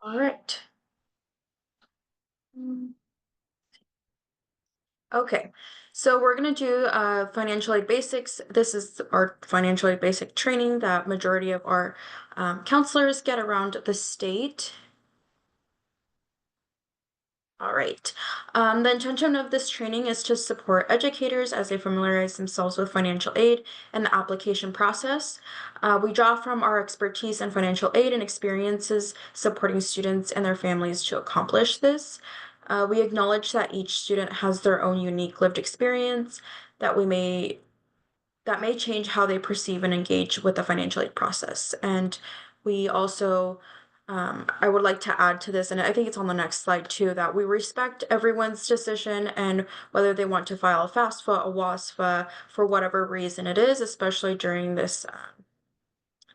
All right. Okay, so we're gonna do financial aid basics. This is our financial aid basic training that majority of our counselors get around the state. All right. The intention of this training is to support educators as they familiarize themselves with financial aid and the application process. We draw from our expertise in financial aid and experiences supporting students and their families to accomplish this. We acknowledge that each student has their own unique lived experience that we may that may change how they perceive and engage with the financial aid process. And we also, I would like to add to this, and I think it's on the next slide too, that we respect everyone's decision and whether they want to file a FAFSA, a WASFA, for whatever reason it is, especially during this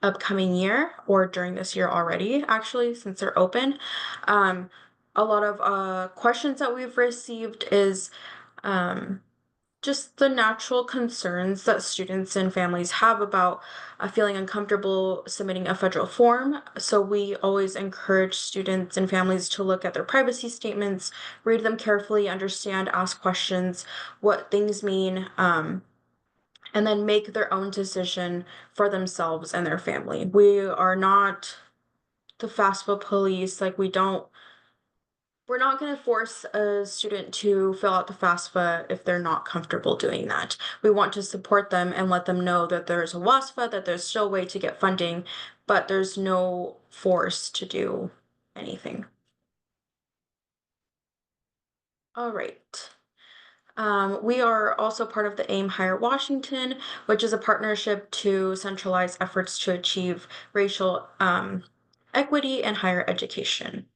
upcoming year or during this year already, actually, since they're open. Um, a lot of questions that we've received is um, just the natural concerns that students and families have about feeling uncomfortable submitting a federal form. So we always encourage students and families to look at their privacy statements, read them carefully, understand, ask questions, what things mean, and then make their own decision for themselves and their family. We are not the FAFSA police. Like we're not going to force a student to fill out the FAFSA if they're not comfortable doing that. We want to support them and let them know that there's a WASFA, that there's still a way to get funding, but there's no force to do anything. All right. We are also part of the AIM Higher Washington, which is a partnership to centralize efforts to achieve racial equity and higher education.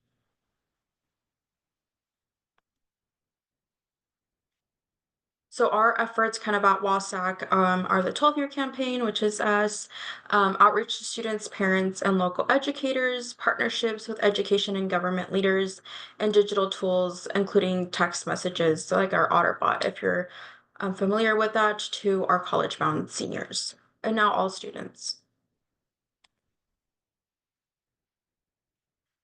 So our efforts kind of at WASAC are the 12-year campaign, which is us, outreach to students, parents, and local educators, partnerships with education and government leaders, and digital tools, including text messages, so like our OtterBot, if you're familiar with that, to our college-bound seniors, and now all students.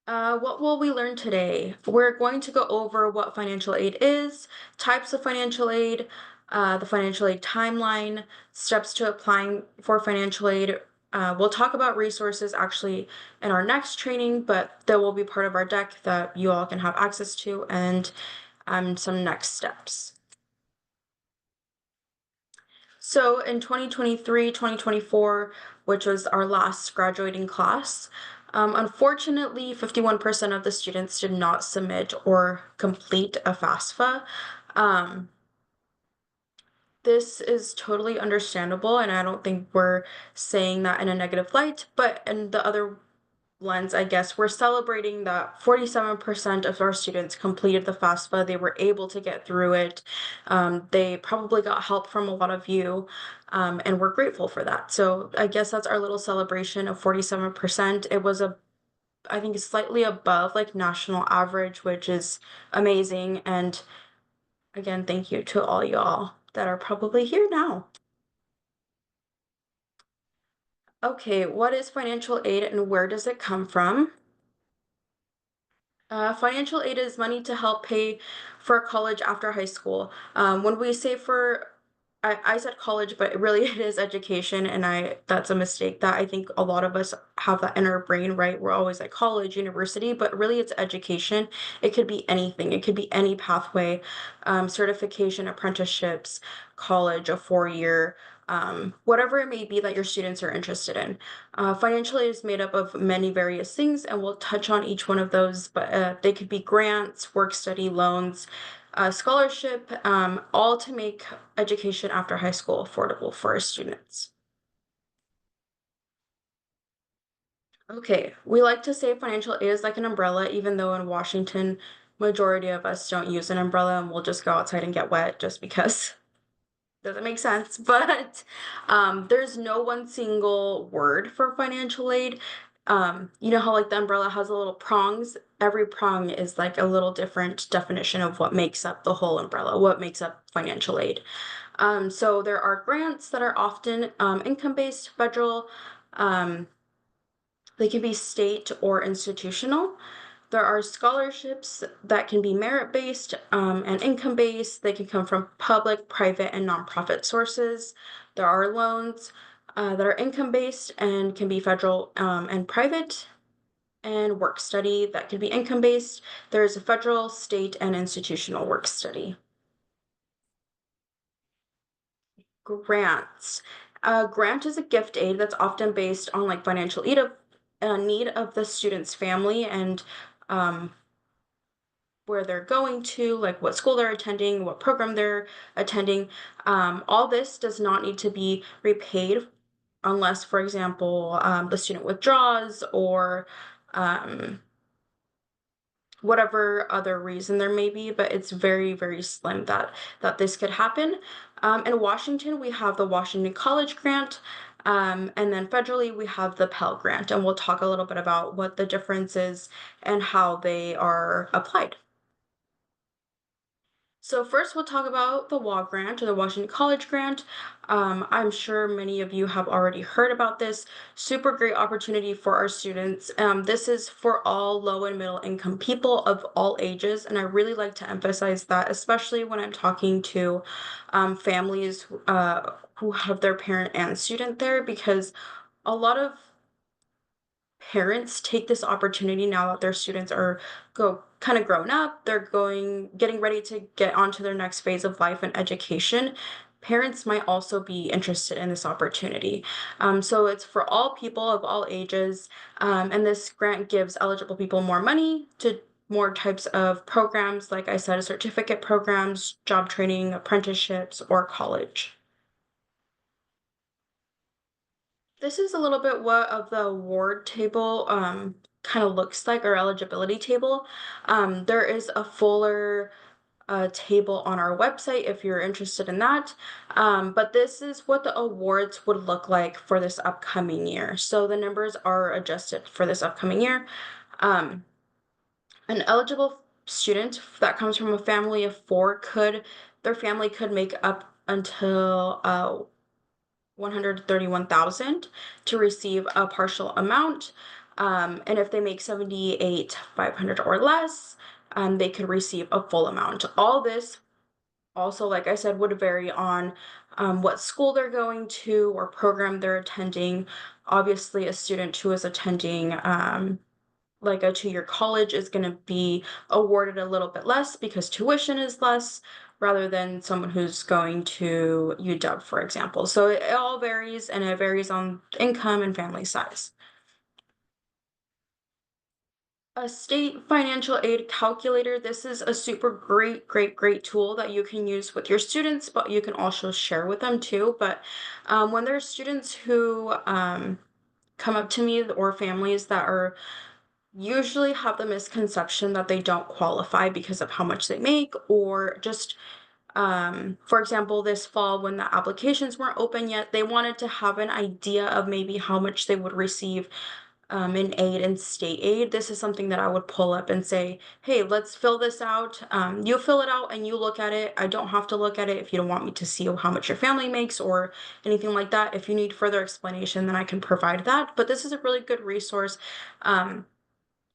What will we learn today? We're going to go over what financial aid is, types of financial aid, the financial aid timeline, steps to applying for financial aid. We'll talk about resources actually in our next training, but that will be part of our deck that you all can have access to, and some next steps. So in 2023, 2024, which was our last graduating class, unfortunately, 51% of the students did not submit or complete a FAFSA. Um, this is totally understandable, and I don't think we're saying that in a negative light, but in the other lens, I guess, we're celebrating that 47% of our students completed the FAFSA. They were able to get through it. They probably got help from a lot of you, and we're grateful for that. So I guess that's our little celebration of 47%. It was I think it's slightly above like national average, which is amazing. And again, thank you to all y'all that are probably here now. Okay, what is financial aid and where does it come from? Financial aid is money to help pay for college after high school. When we say I said college, but really it is education, and that's a mistake that I think a lot of us have that in our brain, right? We're always like college, university, but really it's education. It could be anything. It could be any pathway, certification, apprenticeships, college, a 4-year, whatever it may be that your students are interested in. Financial aid is made up of many various things, and we'll touch on each one of those, but they could be grants, work study loans, scholarship, all to make education after high school affordable for our students. Okay, we like to say financial aid is like an umbrella, even though in Washington, majority of us don't use an umbrella and we'll just go outside and get wet just because. Doesn't make sense, but there's no one single word for financial aid. You know how like the umbrella has a little prongs? Every prong is like a little different definition of what makes up the whole umbrella, what makes up financial aid. So there are grants that are often income-based, federal, um, they can be state or institutional. There are scholarships that can be merit-based and income-based. They can come from public, private, and nonprofit sources. There are loans that are income-based and can be federal and private, and work study that can be income-based. There is a federal, state, and institutional work study. Grants. A grant is a gift aid that's often based on like financial need of the student's family and um, where they're going to, like what school they're attending, what program they're attending. All this does not need to be repaid unless, for example, the student withdraws or um, whatever other reason there may be, but it's very, very slim that this could happen. In Washington, we have the Washington College Grant, and then federally we have the Pell Grant, and we'll talk a little bit about what the difference is and how they are applied. So first, we'll talk about the WA grant or the Washington College grant. I'm sure many of you have already heard about this. Super great opportunity for our students. This is for all low and middle income people of all ages, and I really like to emphasize that, especially when I'm talking to families who have their parent and student there, because a lot of parents take this opportunity now that their students are go kind of grown up, they're getting ready to get onto their next phase of life and education. Parents might also be interested in this opportunity. So it's for all people of all ages, and this grant gives eligible people more money to more types of programs, like I said, certificate programs, job training, apprenticeships, or college. This is a little bit what of the award table kind of looks like, our eligibility table. There is a fuller table on our website if you're interested in that. But this is what the awards would look like for this upcoming year. So the numbers are adjusted for this upcoming year. Um, an eligible student that comes from a family of four their family could make up until 131,000 to receive a partial amount. And if they make 78,500 or less, they could receive a full amount. All this also, like I said, would vary on what school they're going to or program they're attending. Obviously, a student who is attending like a two-year college is going to be awarded a little bit less because tuition is less rather than someone who's going to UW, for example. So it all varies and it varies on income and family size. A state financial aid calculator. This is a super great tool that you can use with your students, but you can also share with them too. But when there's students who come up to me or families that are usually have the misconception that they don't qualify because of how much they make or just for example, this fall when the applications weren't open yet, they wanted to have an idea of maybe how much they would receive in aid and state aid. This is something that I would pull up and say, hey, let's fill this out. You fill it out and you look at it. I don't have to look at it if you don't want me to see how much your family makes or anything like that. If you need further explanation, then I can provide that. But this is a really good resource.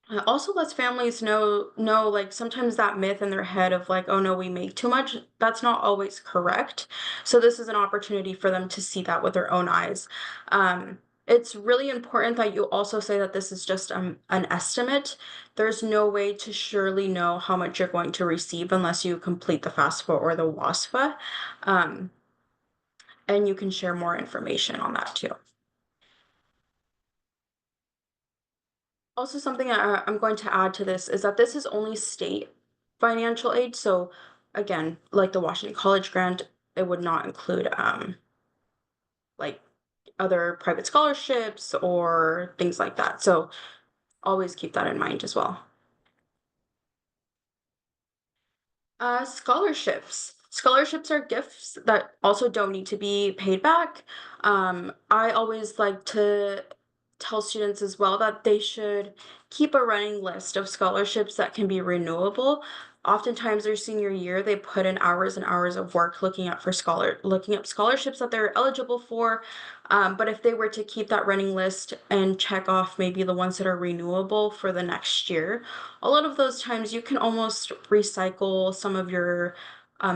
It also lets families know like sometimes that myth in their head of like, oh no, we make too much, that's not always correct. So this is an opportunity for them to see that with their own eyes. It's really important that you also say that this is just an estimate. There's no way to surely know how much you're going to receive unless you complete the FAFSA or the WASFA. Um, and you can share more information on that too. Also, something I'm going to add to this is that this is only state financial aid. So again, like the Washington College grant, it would not include like other private scholarships or things like that. So always keep that in mind as well. Scholarships. Scholarships are gifts that also don't need to be paid back. I always like to tell students as well that they should keep a running list of scholarships that can be renewable. oftentimes their senior year, they put in hours and hours of work looking up scholarships that they're eligible for. But if they were to keep that running list and check off maybe the ones that are renewable for the next year, a lot of those times you can almost recycle some of your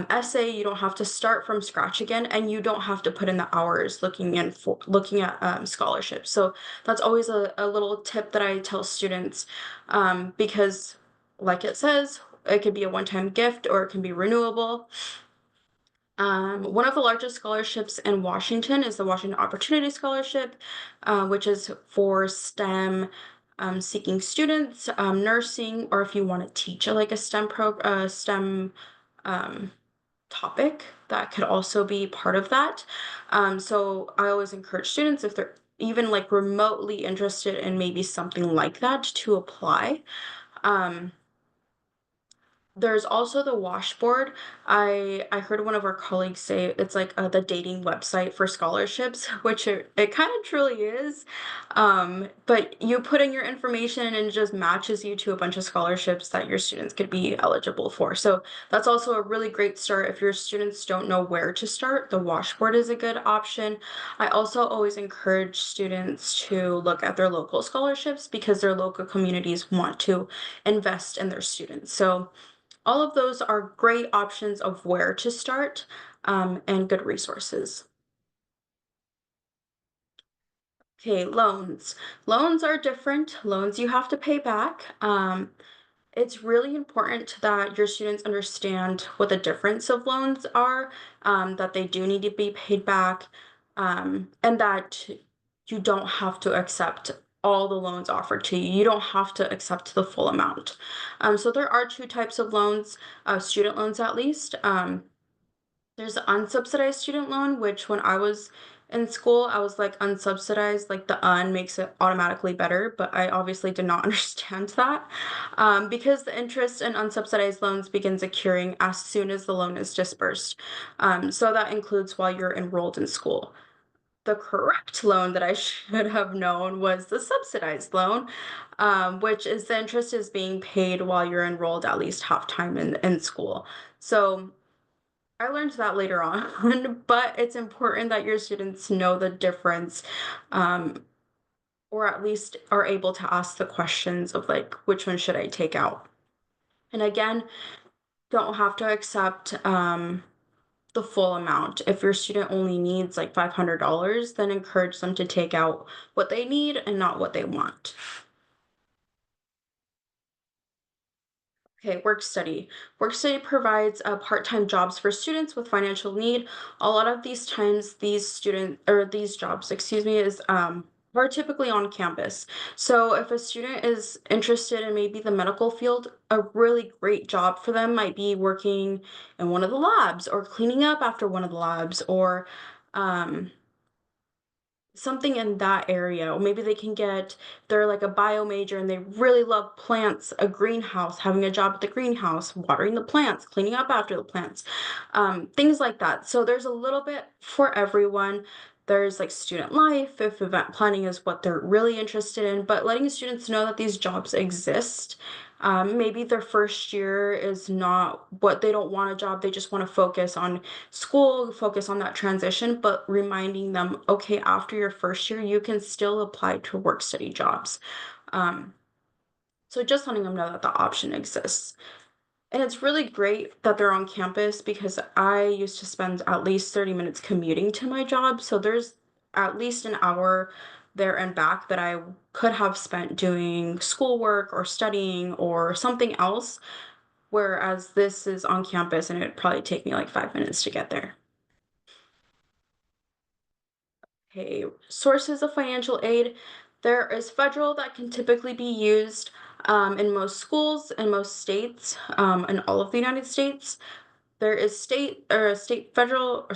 essay. You don't have to start from scratch again, and you don't have to put in the hours looking at scholarships. So that's always a little tip that I tell students, because, like it says, it could be a one-time gift or it can be renewable. One of the largest scholarships in Washington is the Washington Opportunity Scholarship, which is for STEM seeking students, nursing, or if you want to teach like a STEM um, topic, that could also be part of that. So I always encourage students, if they're even like remotely interested in maybe something like that, to apply. Um, there's also the washboard. I heard one of our colleagues say it's like the dating website for scholarships, which it kind of truly is. But you put in your information and it just matches you to a bunch of scholarships that your students could be eligible for. So that's also a really great start. If your students don't know where to start, the washboard is a good option. I also always encourage students to look at their local scholarships because their local communities want to invest in their students. So all of those are great options of where to start, and good resources. Okay, loans. Loans are different. Loans you have to pay back. It's really important that your students understand what the difference of loans are, that they do need to be paid back, and that you don't have to accept all the loans offered to you. You don't have to accept the full amount. So there are two types of loans, student loans at least. There's the unsubsidized student loan, which when I was in school, I was like unsubsidized, like the un makes it automatically better, but I obviously did not understand that, because the interest in unsubsidized loans begins accruing as soon as the loan is dispersed. So that includes while you're enrolled in school. The correct loan that I should have known was the subsidized loan, which is the interest is being paid while you're enrolled at least half time in school. So I learned that later on, but it's important that your students know the difference, um, or at least are able to ask the questions of like, which one should I take out? And again, don't have to accept the full amount. If your student only needs like $500, then encourage them to take out what they need and not what they want. Okay, work study. Work study provides part-time jobs for students with financial need. A lot of these times, these jobs, excuse me, is are typically on campus. So if a student is interested in maybe the medical field, a really great job for them might be working in one of the labs or cleaning up after one of the labs or um, something in that area, or maybe they're like a bio major and they really love plants, a greenhouse, having a job at the greenhouse, watering the plants, cleaning up after the plants, things like that. So there's a little bit for everyone. There's like student life, if event planning is what they're really interested in, but letting students know that these jobs exist. Maybe their first year is not what they don't want a job, they just want to focus on school, focus on that transition, but reminding them, okay, after your first year, you can still apply to work study jobs. Um, so just letting them know that the option exists. And it's really great that they're on campus because I used to spend at least 30 minutes commuting to my job. So there's at least an hour there and back that I could have spent doing schoolwork or studying or something else. Whereas this is on campus and it'd probably take me like 5 minutes to get there. Okay, sources of financial aid. There is federal that can typically be used in most schools in most states, in all of the United States. There is state financial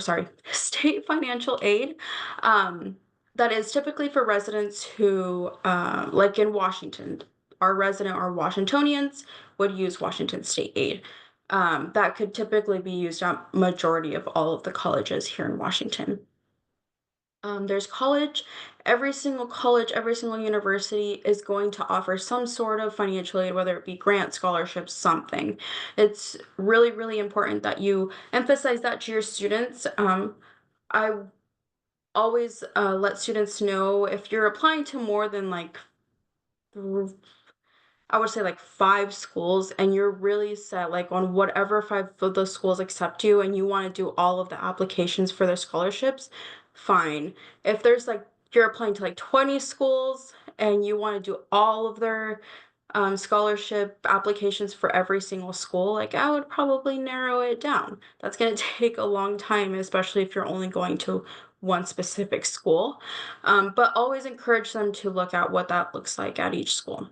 aid, that is typically for residents who, like in Washington, our resident or Washingtonians would use Washington state aid. That could typically be used at majority of all of the colleges here in Washington. There's college. Every single college, every single university is going to offer some sort of financial aid, whether it be grant, scholarships, something. It's really, really important that you emphasize that to your students. I always let students know if you're applying to more than like I would say like 5 schools and you're really set like on whatever 5 of those schools accept you and you wanna do all of the applications for their scholarships, fine. If there's like you're applying to like 20 schools and you wanna do all of their, scholarship applications for every single school, like, I would probably narrow it down. That's gonna take a long time, especially if you're only going to one specific school, but always encourage them to look at what that looks like at each school.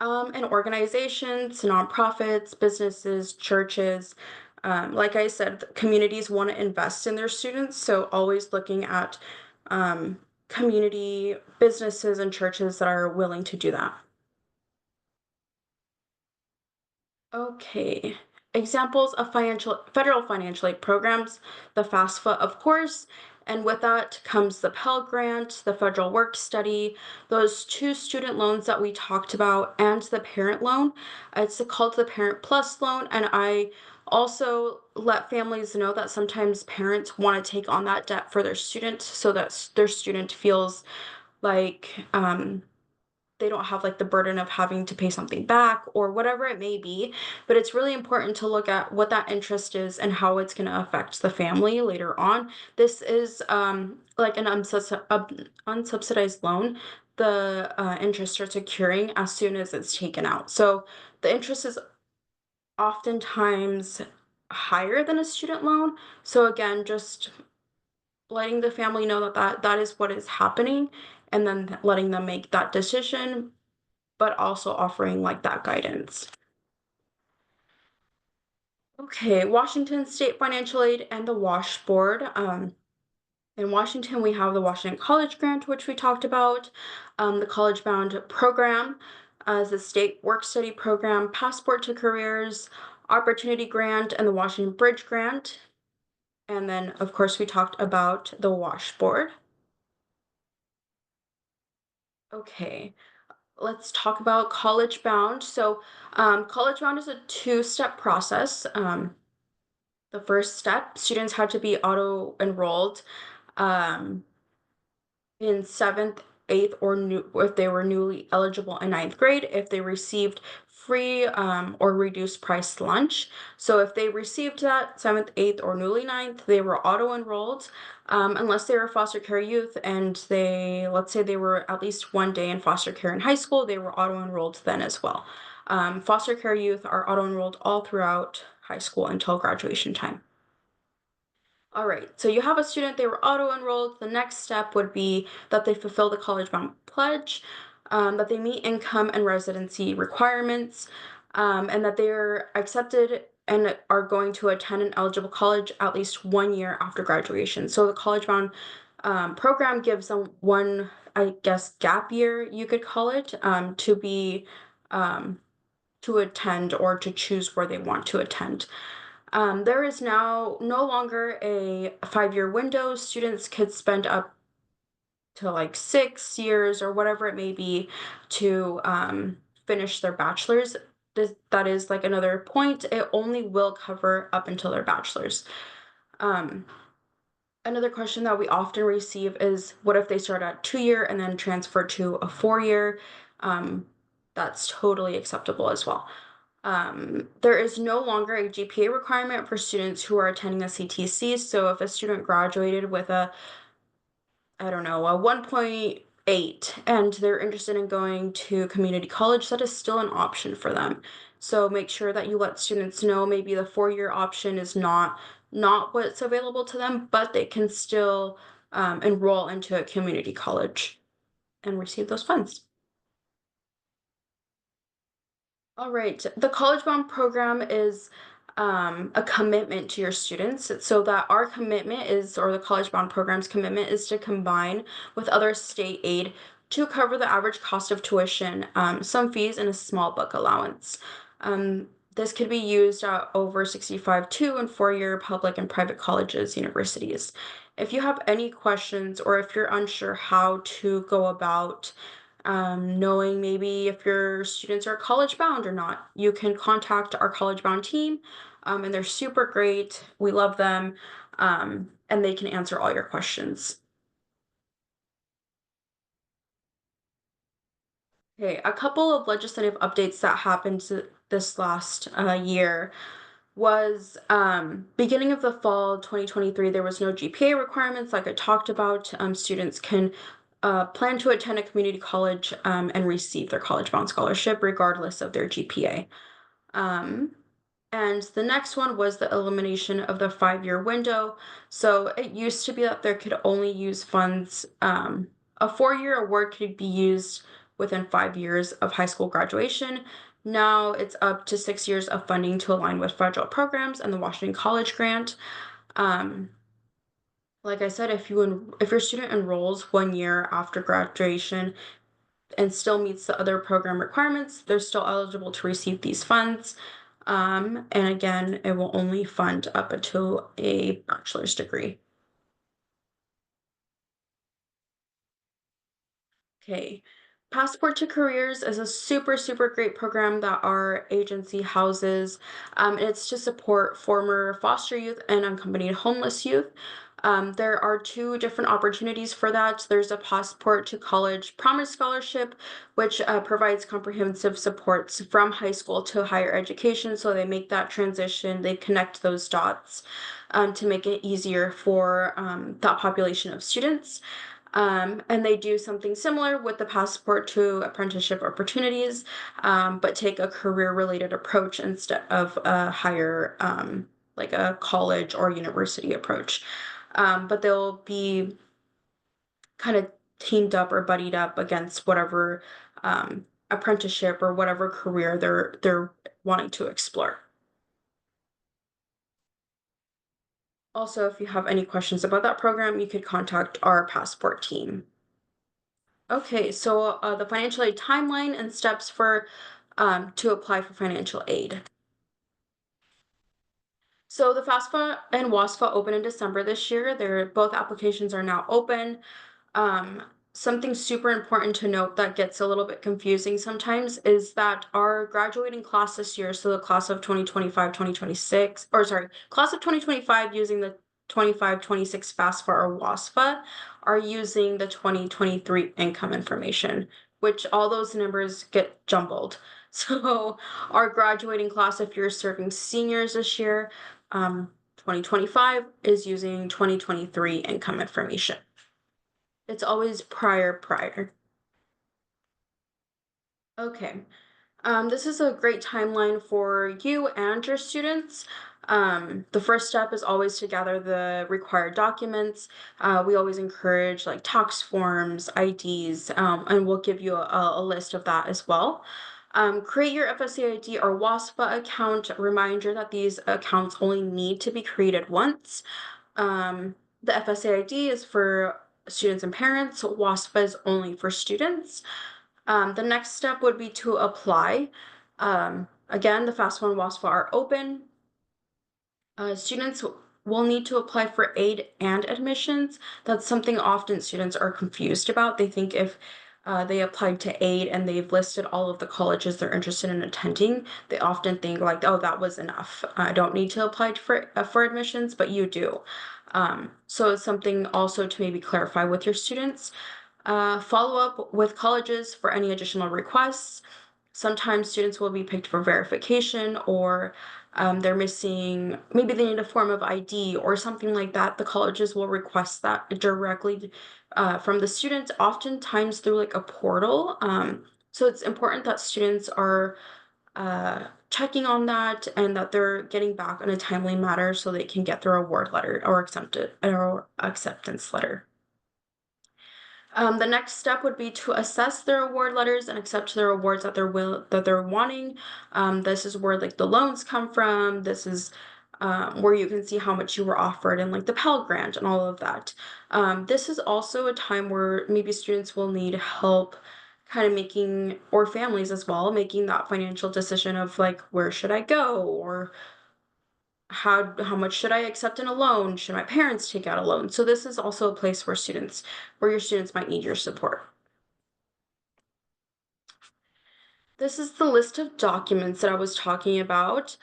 And organizations, nonprofits, businesses, churches. Like I said, communities want to invest in their students, so always looking at community businesses and churches that are willing to do that. Okay. Examples of financial federal financial aid programs, the FAFSA, of course, and with that comes the Pell Grant, the Federal Work Study, those two student loans that we talked about, and the parent loan. It's called the Parent Plus loan, and I also let families know that sometimes parents want to take on that debt for their student so that their student feels like they don't have like the burden of having to pay something back or whatever it may be. But it's really important to look at what that interest is and how it's going to affect the family later on. This is like an unsubsidized loan. The interest starts accruing as soon as it's taken out. So the interest is oftentimes higher than a student loan. So again, just letting the family know that that is what is happening and then letting them make that decision but also offering like that guidance. Okay, Washington State Financial Aid and the WASH Board. In Washington, we have the Washington College Grant, which we talked about, the College Bound Program, as the State Work Study Program, Passport to Careers, Opportunity Grant, and the Washington Bridge Grant. And then, of course, we talked about the WASH Board. Okay, let's talk about College Bound. So, College Bound is a two-step process. The first step, students had to be auto-enrolled um, in seventh, eighth, or new if they were newly eligible in ninth grade, if they received free or reduced price lunch. So if they received that seventh, eighth, or newly ninth, they were auto-enrolled, unless they were foster care youth and let's say they were at least 1 day in foster care in high school, they were auto-enrolled then as well. Foster care youth are auto-enrolled all throughout high school until graduation time. All right, so you have a student, they were auto-enrolled. The next step would be that they fulfill the college bound pledge, that they meet income and residency requirements, and that they're accepted and are going to attend an eligible college at least 1 year after graduation. So the college bound program gives them one, I guess, gap year, you could call it, um, to attend or to choose where they want to attend. There is now no longer a 5 year window. Students could spend up to like 6 years or whatever it may be to finish their bachelor's. That is like another point. It only will cover up until their bachelor's. Um, Another question that we often receive is what if they start at 2 year and then transfer to a 4 year? Um, that's totally acceptable as well. There is no longer a GPA requirement for students who are attending a CTC. So if a student graduated with I don't know, a 1.8 and they're interested in going to community college, that is still an option for them. So make sure that you let students know maybe the 4 year option is not what's available to them, but they can still enroll into a community college and receive those funds. All right. The College Bound program is a commitment to your students so that our commitment is, or the College Bound program's commitment is to combine with other state aid to cover the average cost of tuition, some fees, and a small book allowance. This could be used at over 65 2 and 4 year public and private colleges, universities. If you have any questions or if you're unsure how to go about knowing maybe if your students are college bound or not, you can contact our college bound team, and they're super great. We love them, and they can answer all your questions. Okay, a couple of legislative updates that happened this last year was beginning of the fall 2023, there was no GPA requirements like I talked about. Students can plan to attend a community college and receive their college bound scholarship regardless of their GPA. Um, and the next one was the elimination of the 5-year window. So it used to be that there could only use funds, a 4-year award could be used within 5 years of high school graduation. Now it's up to 6 years of funding to align with federal programs and the Washington College Grant. Um, like I said, if your student enrolls 1 year after graduation and still meets the other program requirements, they're still eligible to receive these funds. And again, it will only fund up until a bachelor's degree. Okay. Passport to Careers is a super, super great program that our agency houses. It's to support former foster youth and unaccompanied homeless youth. There are two different opportunities for that. There's a Passport to College Promise Scholarship, which provides comprehensive supports from high school to higher education. So they make that transition, they connect those dots to make it easier for that population of students. And they do something similar with the Passport to Apprenticeship Opportunities, but take a career-related approach instead of a higher, like a college or university approach. But they'll be kind of teamed up or buddied up against whatever apprenticeship or whatever career they're wanting to explore. Also, if you have any questions about that program, you could contact our Passport team. Okay, so the financial aid timeline and steps for to apply for financial aid. So the FAFSA and WASFA open in December this year. They're both applications are now open. Um, Something super important to note that gets a little bit confusing sometimes is that our graduating class this year, so the class of 2025, 2026, or sorry, class of 2025 using the 25-26 FAFSA or WASFA are using the 2023 income information, which all those numbers get jumbled. So our graduating class, if you're serving seniors this year, 2025 is using 2023 income information. It's always prior. Okay. This is a great timeline for you and your students. The first step is always to gather the required documents. We always encourage like tax forms, IDs, and we'll give you a list of that as well. Create your FSA ID or WASFA account. Reminder that these accounts only need to be created once. The FSA ID is for students and parents. WASFA is only for students. The next step would be to apply. Again, the FAFSA and WASFA are open. Students will need to apply for aid and admissions. That's something often students are confused about. They think if they applied to aid and they've listed all of the colleges they're interested in attending, they often think like, oh, that was enough. I don't need to apply for admissions, but you do. So it's something also to maybe clarify with your students. Follow up with colleges for any additional requests. Sometimes students will be picked for verification or they're missing, maybe they need a form of ID or something like that. The colleges will request that directly from the students, oftentimes through like a portal. So it's important that students are checking on that and that they're getting back in a timely manner so they can get their award letter or acceptance letter. The next step would be to assess their award letters and accept their awards that they're wanting. This is where like the loans come from. This is where you can see how much you were offered and like the Pell Grant and all of that. This is also a time where maybe students will need help kind of making, or families as well, making that financial decision of like, where should I go? Or how much should I accept in a loan? Should my parents take out a loan? So this is also a place where your students might need your support. This is the list of documents that I was talking about.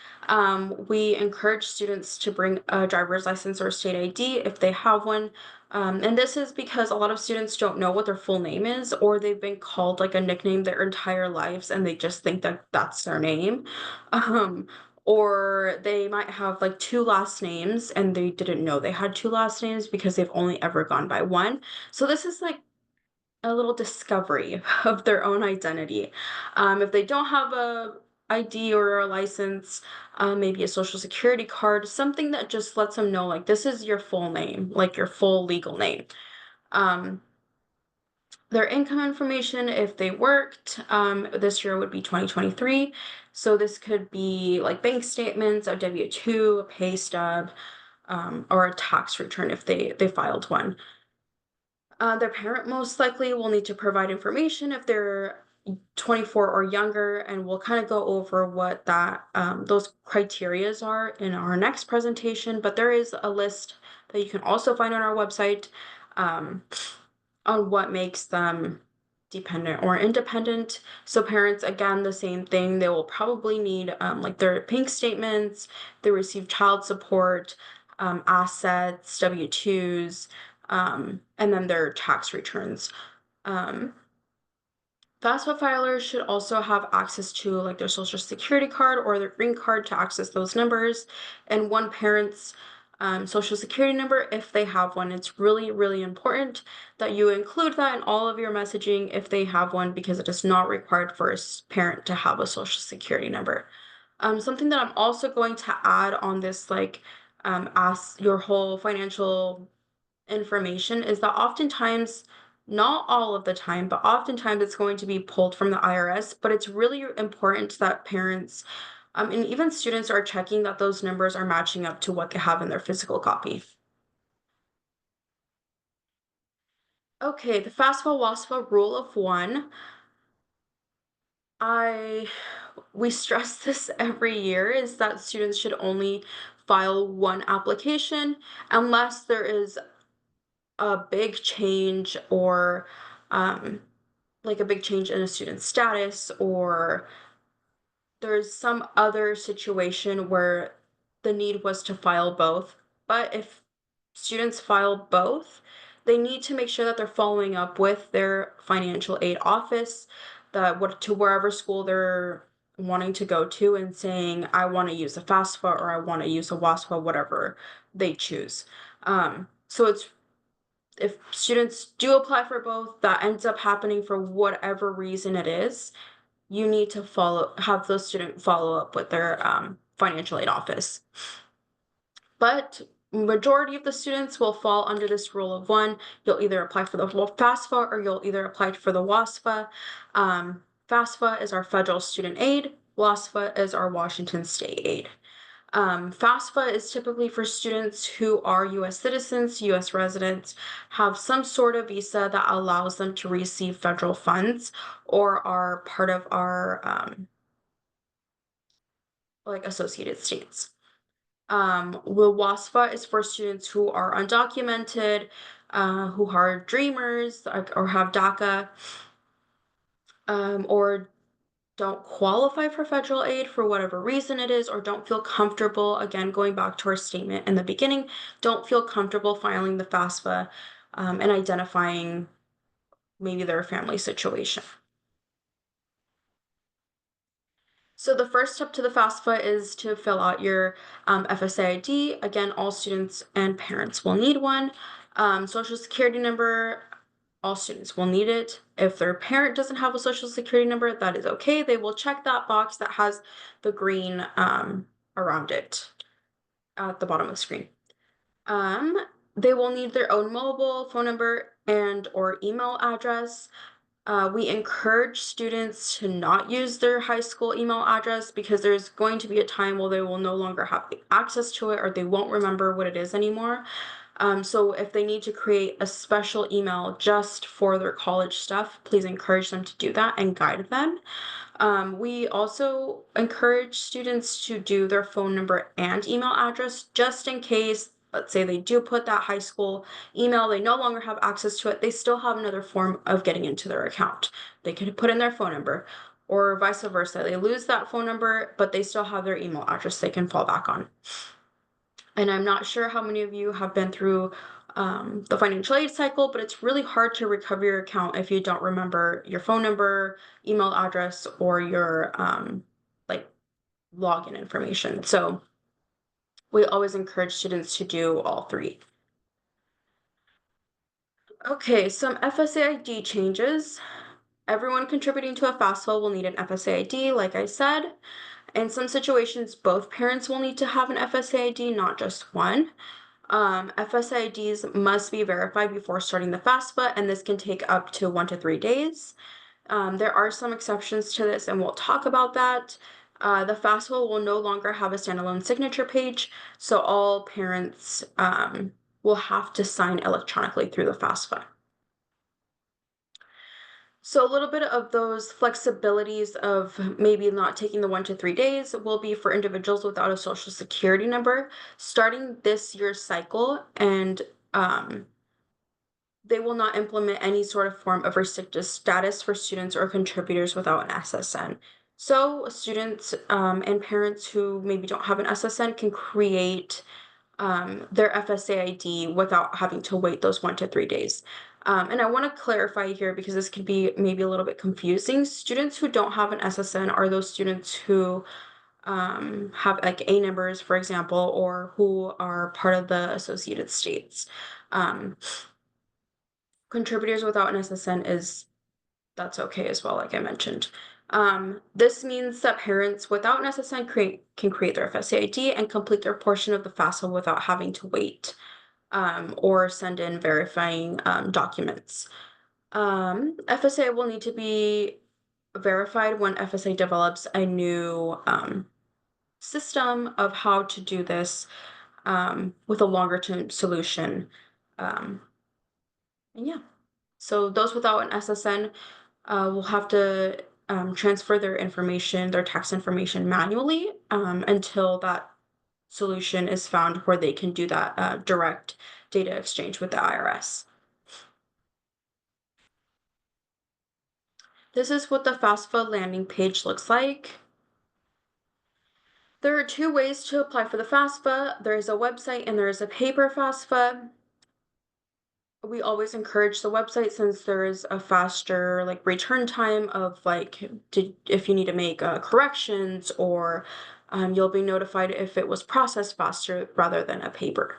We encourage students to bring a driver's license or state ID if they have one. And this is because a lot of students don't know what their full name is, or they've been called like a nickname their entire lives and they just think that that's their name. Um, or they might have like two last names and they didn't know they had two last names because they've only ever gone by one. So this is like a little discovery of their own identity. If they don't have a ID or a license, maybe a social security card, something that just lets them know like this is your full name, like your full legal name. Um, their income information, if they worked, this year would be 2023. So this could be like bank statements, a W-2, a pay stub, or a tax return if they filed one. Their parent most likely will need to provide information if they're 24 or younger, and we'll kind of go over what those criterias are in our next presentation. But there is a list that you can also find on our website um, on what makes them dependent or independent. So parents, again, the same thing. They will probably need like their bank statements, they receive child support, assets, W-2s, and then their tax returns. Um, FAFSA filers should also have access to like their social security card or their green card to access those numbers, and one parent's social security number if they have one. It's really, really important that you include that in all of your messaging if they have one, because it is not required for a parent to have a social security number. Something that I'm also going to add on this, like, ask your whole financial information is that oftentimes, not all of the time, but oftentimes it's going to be pulled from the IRS, but it's really important that parents and even students are checking that those numbers are matching up to what they have in their physical copy. Okay, the FAFSA WASFA rule of one. I We stress this every year is that students should only file one application unless there is a big change or um, like a big change in a student's status, or there's some other situation where the need was to file both. But if students file both, they need to make sure that they're following up with their financial aid office, that what to wherever school they're wanting to go to, and saying, I want to use a FAFSA or I want to use a WASFA, whatever they choose. So it's if students do apply for both, that ends up happening for whatever reason it is, you need to have those students follow up with their financial aid office. But majority of the students will fall under this rule of one. You'll either apply for the FAFSA or you'll either apply for the WASFA. FAFSA is our federal student aid. WASFA is our Washington state aid. FAFSA is typically for students who are U.S. citizens, U.S. residents, have some sort of visa that allows them to receive federal funds, or are part of our like associated states. WASFA is for students who are undocumented, who are dreamers, or have DACA, or don't qualify for federal aid for whatever reason it is, or don't feel comfortable, again, going back to our statement in the beginning, don't feel comfortable filing the FAFSA and identifying maybe their family situation. So the first step to the FAFSA is to fill out your FSA ID. Again, all students and parents will need one. Social security number, all students will need it. If their parent doesn't have a social security number, that is okay. They will check that box that has the green around it at the bottom of the screen. Um, they will need their own mobile phone number and or email address. We encourage students to not use their high school email address because there's going to be a time where they will no longer have the access to it or they won't remember what it is anymore. So if they need to create a special email just for their college stuff, please encourage them to do that and guide them. We also encourage students to do their phone number and email address just in case, let's say they do put that high school email, they no longer have access to it, they still have another form of getting into their account. They can put in their phone number, or vice versa. They lose that phone number, but they still have their email address they can fall back on. And I'm not sure how many of you have been through the financial aid cycle, but it's really hard to recover your account if you don't remember your phone number, email address, or your like login information. So we always encourage students to do all three. Okay, some FSA ID changes. Everyone contributing to a FAFSA will need an FSA ID, like I said. In some situations, both parents will need to have an FSA ID, not just one. FSA IDs must be verified before starting the FAFSA, and this can take up to 1 to 3 days. There are some exceptions to this, and we'll talk about that. The FAFSA will no longer have a standalone signature page, so all parents will have to sign electronically through the FAFSA. So a little bit of those flexibilities of maybe not taking the 1 to 3 days will be for individuals without a social security number starting this year's cycle, and they will not implement any sort of form of restricted status for students or contributors without an SSN. So students and parents who maybe don't have an SSN can create their FSA ID without having to wait those 1 to 3 days. And I want to clarify here because this could be maybe a little bit confusing. Students who don't have an SSN are those students who have like A numbers, for example, or who are part of the Associated States. Um, Contributors without an SSN that's okay as well, like I mentioned. This means that parents without an SSN can create their FSA ID and complete their portion of the FAFSA without having to wait or send in verifying documents. FSA will need to be verified when FSA develops a new system of how to do this with a longer term solution. Um, and yeah, so those without an SSN will have to transfer their information, their tax information manually until that solution is found where they can do that direct data exchange with the IRS. This is what the FAFSA landing page looks like. There are two ways to apply for the FAFSA. There is a website and there is a paper FAFSA. We always encourage the website since there is a faster like return time of like if you need to make corrections, or you'll be notified if it was processed faster rather than a paper.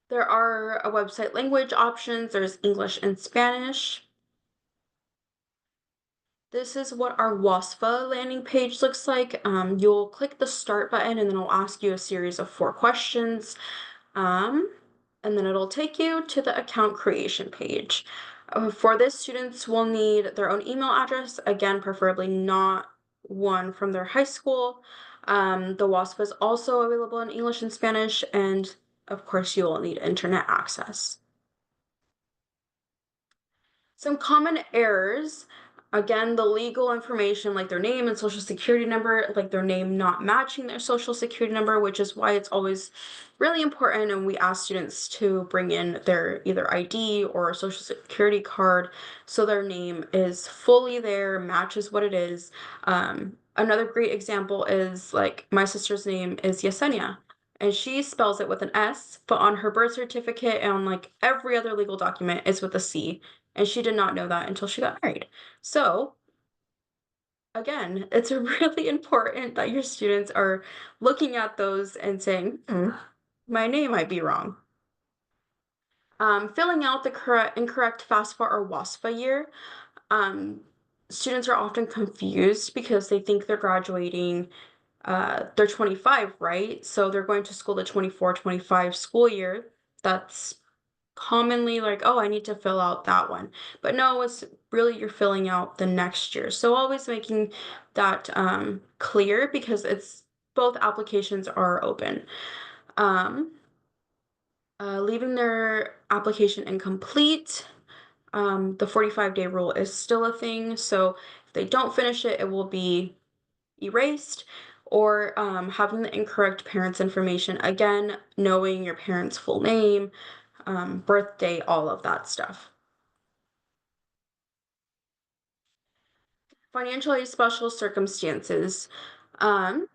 There are a website language options. There's English and Spanish. This is what our WASFA landing page looks like. You'll click the start button and then it'll ask you a series of 4 questions. Um, and then it'll take you to the account creation page. For this, students will need their own email address, again, preferably not one from their high school. The WASFA is also available in English and Spanish, and of course, you will need internet access. Some common errors, again, the legal information like their name and social security number, like their name not matching their social security number, which is why it's always really important. And we ask students to bring in their either ID or social security card so their name is fully there, matches what it is. Another great example is like my sister's name is Yesenia, and she spells it with an S, but on her birth certificate and on like every other legal document it's with a C, and she did not know that until she got married. So again, it's really important that your students are looking at those and saying, my name might be wrong. Filling out the incorrect FAFSA or WASFA year. Um, Students are often confused because they think they're graduating, they're 25, right? So they're going to school the 24-25 school year. That's commonly like, oh, I need to fill out that one. But no, it's really you're filling out the next year. So always making that clear because it's both applications are open. Leaving their application incomplete. The 45-day rule is still a thing, so if they don't finish it, it will be erased. Or having the incorrect parents' information, again, knowing your parents' full name, birthday, all of that stuff. Financial aid special circumstances. Um,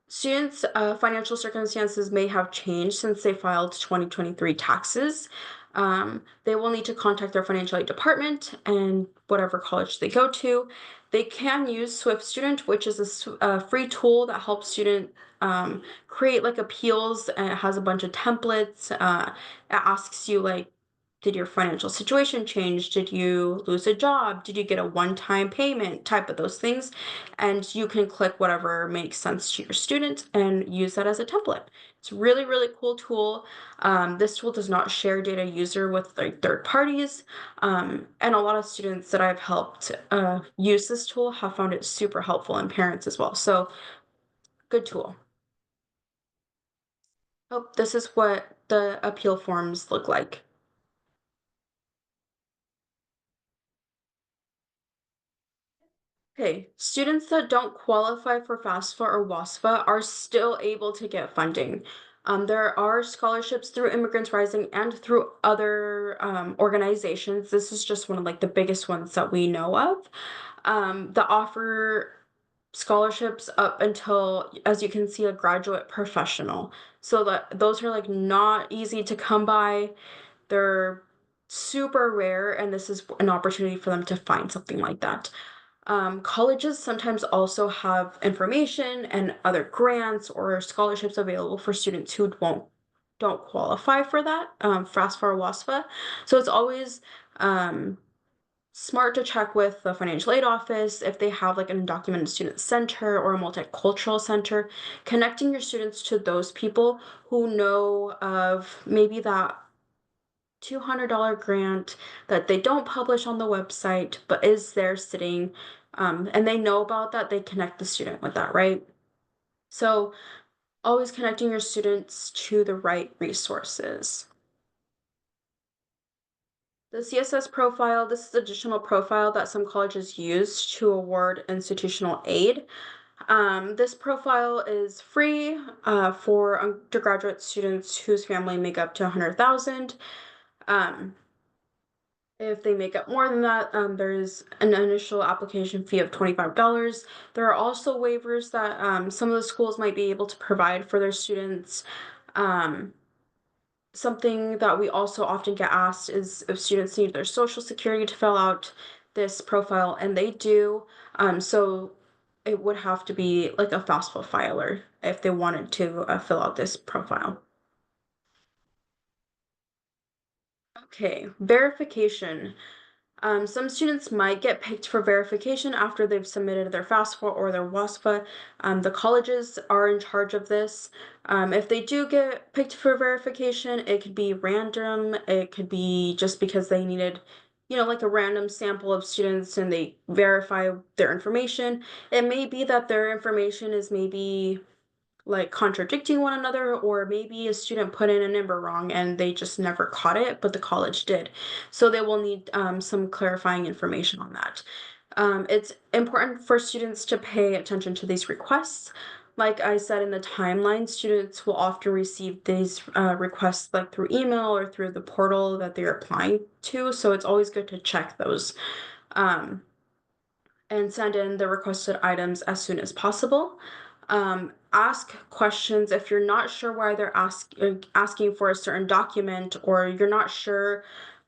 Students' financial circumstances may have changed since they filed 2023 taxes. They will need to contact their financial aid department and whatever college they go to. They can use Swift Student, which is a free tool that helps student create like appeals, and it has a bunch of templates. It asks you like, did your financial situation change? Did you lose a job? Did you get a one-time payment? Type of those things, and you can click whatever makes sense to your student and use that as a template. It's a really, really cool tool. This tool does not share data user with like third parties, and a lot of students that I've helped use this tool have found it super helpful, and parents as well. So good tool. Oh, this is what the appeal forms look like. Okay, students that don't qualify for FAFSA or WASFA are still able to get funding. There are scholarships through Immigrants Rising and through other organizations. This is just one of like the biggest ones that we know of, that offer scholarships up until, as you can see, a graduate professional. So that those are like not easy to come by. They're super rare, and this is an opportunity for them to find something like that. Colleges sometimes also have information and other grants or scholarships available for students who don't qualify for that, FAFSA or WASFA. So it's always smart to check with the financial aid office if they have like an undocumented student center or a multicultural center, connecting your students to those people who know of maybe that $200 grant that they don't publish on the website, but is there sitting, and they know about that, they connect the student with that, right? So always connecting your students to the right resources. The CSS profile, this is additional profile that some colleges use to award institutional aid. This profile is free for undergraduate students whose family make up to 100,000. Um, If they make up more than that, there's an initial application fee of $25. There are also waivers that some of the schools might be able to provide for their students. Um, Something that we also often get asked is if students need their social security to fill out this profile, and they do. So it would have to be like a FAFSA filer if they wanted to fill out this profile. Okay, verification. Some students might get picked for verification after they've submitted their FAFSA or their WASFA. The colleges are in charge of this. If they do get picked for verification, it could be random. It could be just because they needed, like a random sample of students and they verify their information. It may be that their information is maybe like contradicting one another, or maybe a student put in a number wrong and they just never caught it, but the college did. So they will need some clarifying information on that. It's important for students to pay attention to these requests. Like I said in the timeline, students will often receive these requests like through email or through the portal that they're applying to. So it's always good to check those. Um, and send in the requested items as soon as possible. Ask questions if you're not sure why they're asking for a certain document, or you're not sure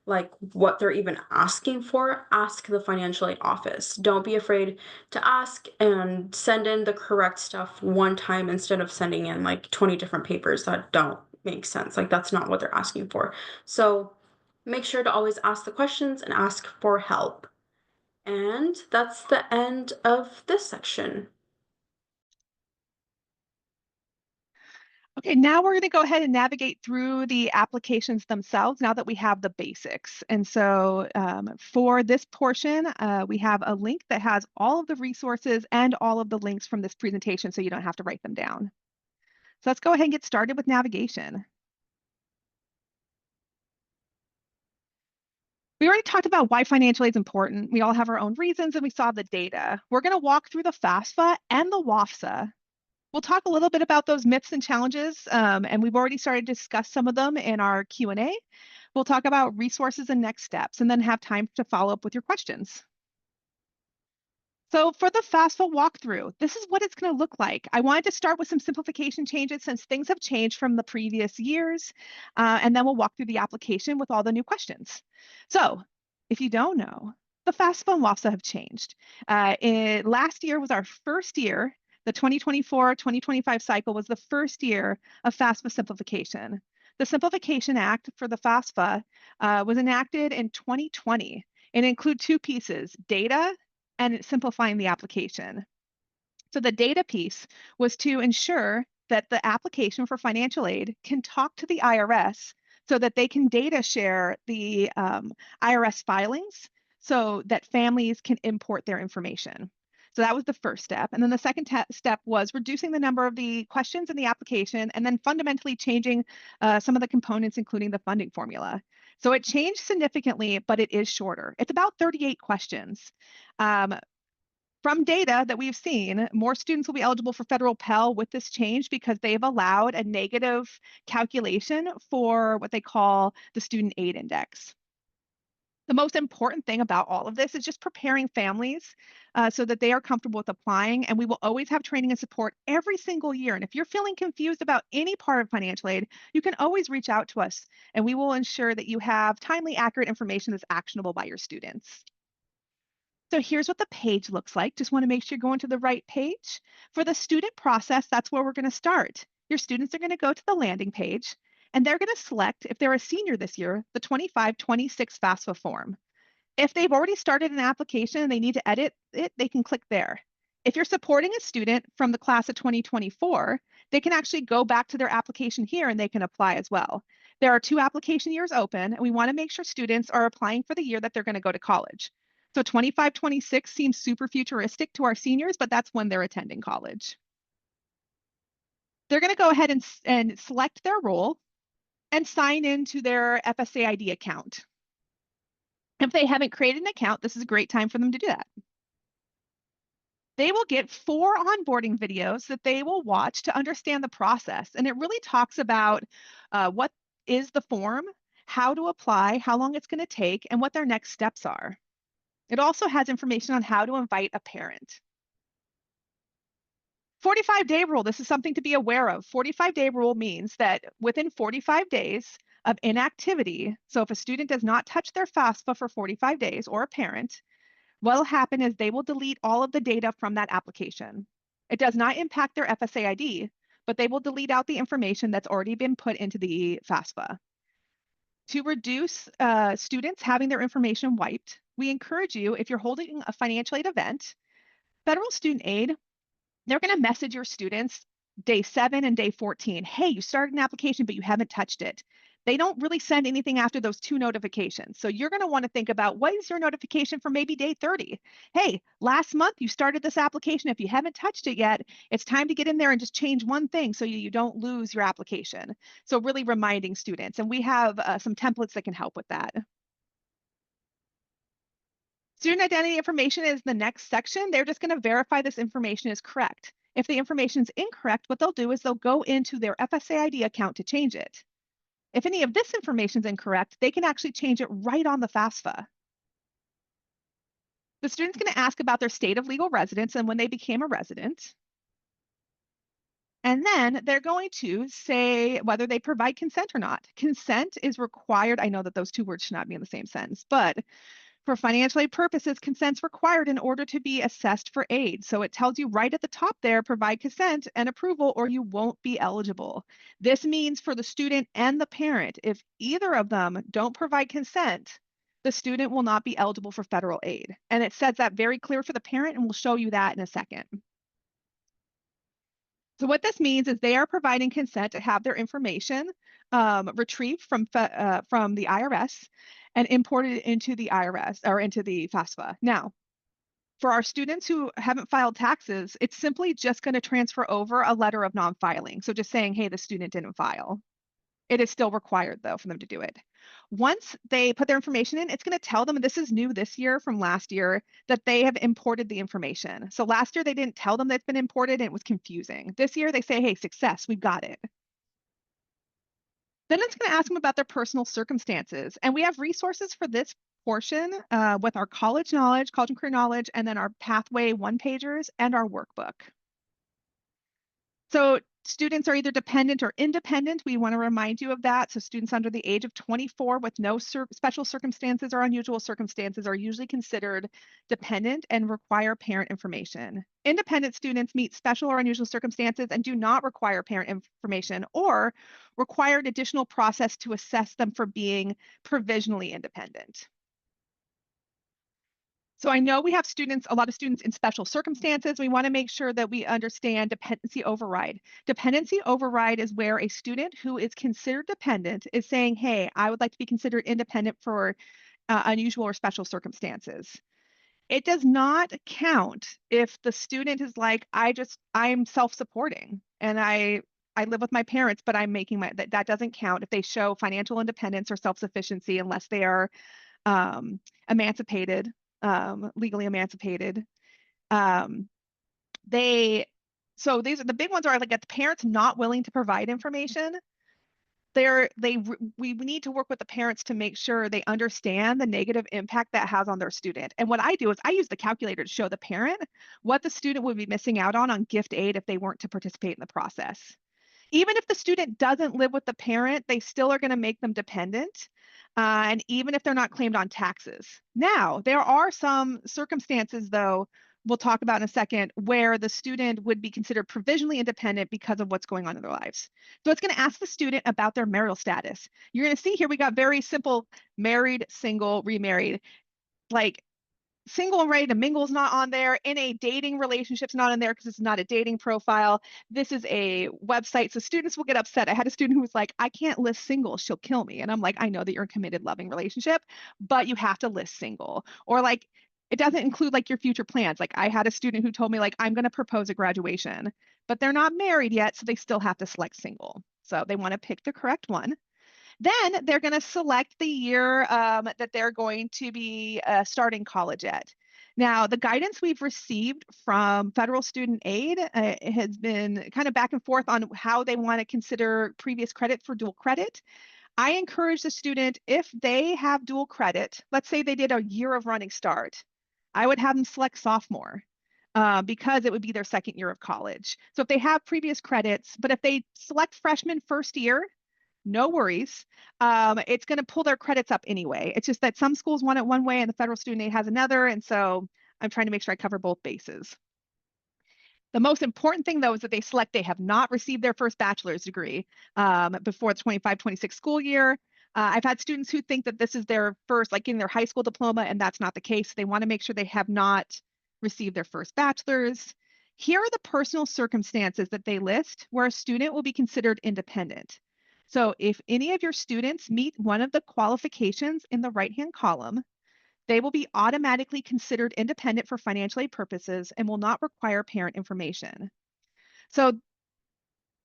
like what they're even asking for. Ask the financial aid office. Don't be afraid to ask, and send in the correct stuff one time instead of sending in like 20 different papers that don't make sense. Like that's not what they're asking for. So make sure to always ask the questions and ask for help. And that's the end of this section. Okay, now we're going to go ahead and navigate through the applications themselves now that we have the basics. And so for this portion, we have a link that has all of the resources and all of the links from this presentation so you don't have to write them down. So let's go ahead and get started with navigation. We already talked about why financial aid is important. We all have our own reasons and we saw the data. We're going to walk through the FAFSA and the WAFSA. We'll talk a little bit about those myths and challenges, and we've already started to discuss some of them in our Q&A. We'll talk about resources and next steps, and then have time to follow up with your questions. So for the FAFSA walkthrough, this is what it's going to look like. I wanted to start with some simplification changes since things have changed from the previous years, and then we'll walk through the application with all the new questions. So if you don't know, the FAFSA and WAFSA have changed. Last year was our first year. The 2024-2025 cycle was the first year of FAFSA simplification. The Simplification Act for the FAFSA was enacted in 2020 and include two pieces, data and simplifying the application. So the data piece was to ensure that the application for financial aid can talk to the IRS so that they can data share the IRS filings so that families can import their information. So that was the first step. And then the second step was reducing the number of the questions in the application and then fundamentally changing some of the components, including the funding formula. So it changed significantly, but it is shorter. It's about 38 questions. From data that we've seen, more students will be eligible for federal Pell with this change because they've allowed a negative calculation for what they call the student aid index. The most important thing about all of this is just preparing families so that they are comfortable with applying, and we will always have training and support every single year. And if you're feeling confused about any part of financial aid, you can always reach out to us, and we will ensure that you have timely, accurate information that's actionable by your students. So here's what the page looks like. Just want to make sure you're going to the right page. For the student process, that's where we're going to start. Your students are going to go to the landing page, and they're going to select, if they're a senior this year, the 25-26 FAFSA form. If they've already started an application and they need to edit it, they can click there. If you're supporting a student from the class of 2024, they can actually go back to their application here and they can apply as well. There are 2 application years open, and we want to make sure students are applying for the year that they're going to go to college. So 25-26 seems super futuristic to our seniors, but that's when they're attending college. They're going to go ahead and select their role and sign into their FSA ID account. If they haven't created an account, this is a great time for them to do that. They will get 4 onboarding videos that they will watch to understand the process. And it really talks about what is the form, how to apply, how long it's going to take, and what their next steps are. It also has information on how to invite a parent. 45-day rule, this is something to be aware of. 45-day rule means that within 45 days of inactivity, so if a student does not touch their FAFSA for 45 days or a parent, what will happen is they will delete all of the data from that application. It does not impact their FSA ID, but they will delete out the information that's already been put into the FAFSA. To reduce students having their information wiped, we encourage you, if you're holding a financial aid event, federal student aid, they're going to message your students day 7 and day 14. Hey, you started an application, but you haven't touched it. They don't really send anything after those 2 notifications. So you're going to want to think about what is your notification for maybe day 30. Hey, last month you started this application. If you haven't touched it yet, it's time to get in there and just change one thing so you don't lose your application. So really reminding students. And we have some templates that can help with that. Student identity information is the next section. They're just going to verify this information is correct. If the information is incorrect, what they'll do is they'll go into their FSA ID account to change it. If any of this information is incorrect, they can actually change it right on the FAFSA. The student's going to ask about their state of legal residence and when they became a resident. And then they're going to say whether they provide consent or not. Consent is required. I know that those 2 words should not be in the same sentence, but for financial aid purposes, consent's required in order to be assessed for aid. So it tells you right at the top there, provide consent and approval or you won't be eligible. This means for the student and the parent, if either of them don't provide consent, the student will not be eligible for federal aid. And it says that very clear for the parent, and we'll show you that in a second. So what this means is they are providing consent to have their information retrieved from the IRS and imported into the IRS or into the FAFSA. Now, for our students who haven't filed taxes, it's simply just going to transfer over a letter of non-filing. So just saying, hey, the student didn't file. It is still required, though, for them to do it. Once they put their information in, it's going to tell them, and this is new this year from last year, that they have imported the information. So last year, they didn't tell them that it's been imported, and it was confusing. This year, they say, hey, success, we've got it. Then it's going to ask them about their personal circumstances. And we have resources for this portion with our college knowledge, college and career knowledge, and then our pathway one-pagers and our workbook. So students are either dependent or independent. We want to remind you of that. So students under the age of 24 with no special circumstances or unusual circumstances are usually considered dependent and require parent information. Independent students meet special or unusual circumstances and do not require parent information or require an additional process to assess them for being provisionally independent. So I know we have students, a lot of students in special circumstances. We want to make sure that we understand dependency override. Dependency override is where a student who is considered dependent is saying, hey, I would like to be considered independent for unusual or special circumstances. It does not count if the student is like, I'm self-supporting and I live with my parents, but I'm making that doesn't count if they show financial independence or self-sufficiency unless they are emancipated, legally emancipated. Um, they, so these are the big ones are like if the parents not willing to provide information, we need to work with the parents to make sure they understand the negative impact that has on their student. And what I do is I use the calculator to show the parent what the student would be missing out on gift aid if they weren't to participate in the process. Even if the student doesn't live with the parent, they still are going to make them dependent. And even if they're not claimed on taxes. Now, there are some circumstances, though, we'll talk about in a second, where the student would be considered provisionally independent because of what's going on in their lives. So it's going to ask the student about their marital status. You're going to see here we got very simple married, single, remarried. Like single and ready to mingle is not on there. In a dating relationship's not in there because it's not a dating profile. This is a website. So students will get upset. I had a student who was like, I can't list single. She'll kill me. And I'm like, I know that you're in a committed, loving relationship, but you have to list single. Or like, it doesn't include like your future plans. Like I had a student who told me like, I'm going to propose at graduation, but they're not married yet. So they still have to select single. So they want to pick the correct one. Then they're going to select the year that they're going to be starting college at. Now, the guidance we've received from federal student aid has been kind of back and forth on how they want to consider previous credit for dual credit. I encourage the student, if they have dual credit, let's say they did a year of running start, I would have them select sophomore. Because it would be their second year of college. So if they have previous credits, but if they select freshman first year, no worries. It's going to pull their credits up anyway. It's just that some schools want it one way and the federal student aid has another. And so I'm trying to make sure I cover both bases. The most important thing, though, is that they have not received their first bachelor's degree before the 25-26 school year. I've had students who think that this is their first, like getting their high school diploma, and that's not the case. They want to make sure they have not received their first bachelor's. Here are the personal circumstances that they list where a student will be considered independent. So if any of your students meet one of the qualifications in the right-hand column, they will be automatically considered independent for financial aid purposes and will not require parent information. So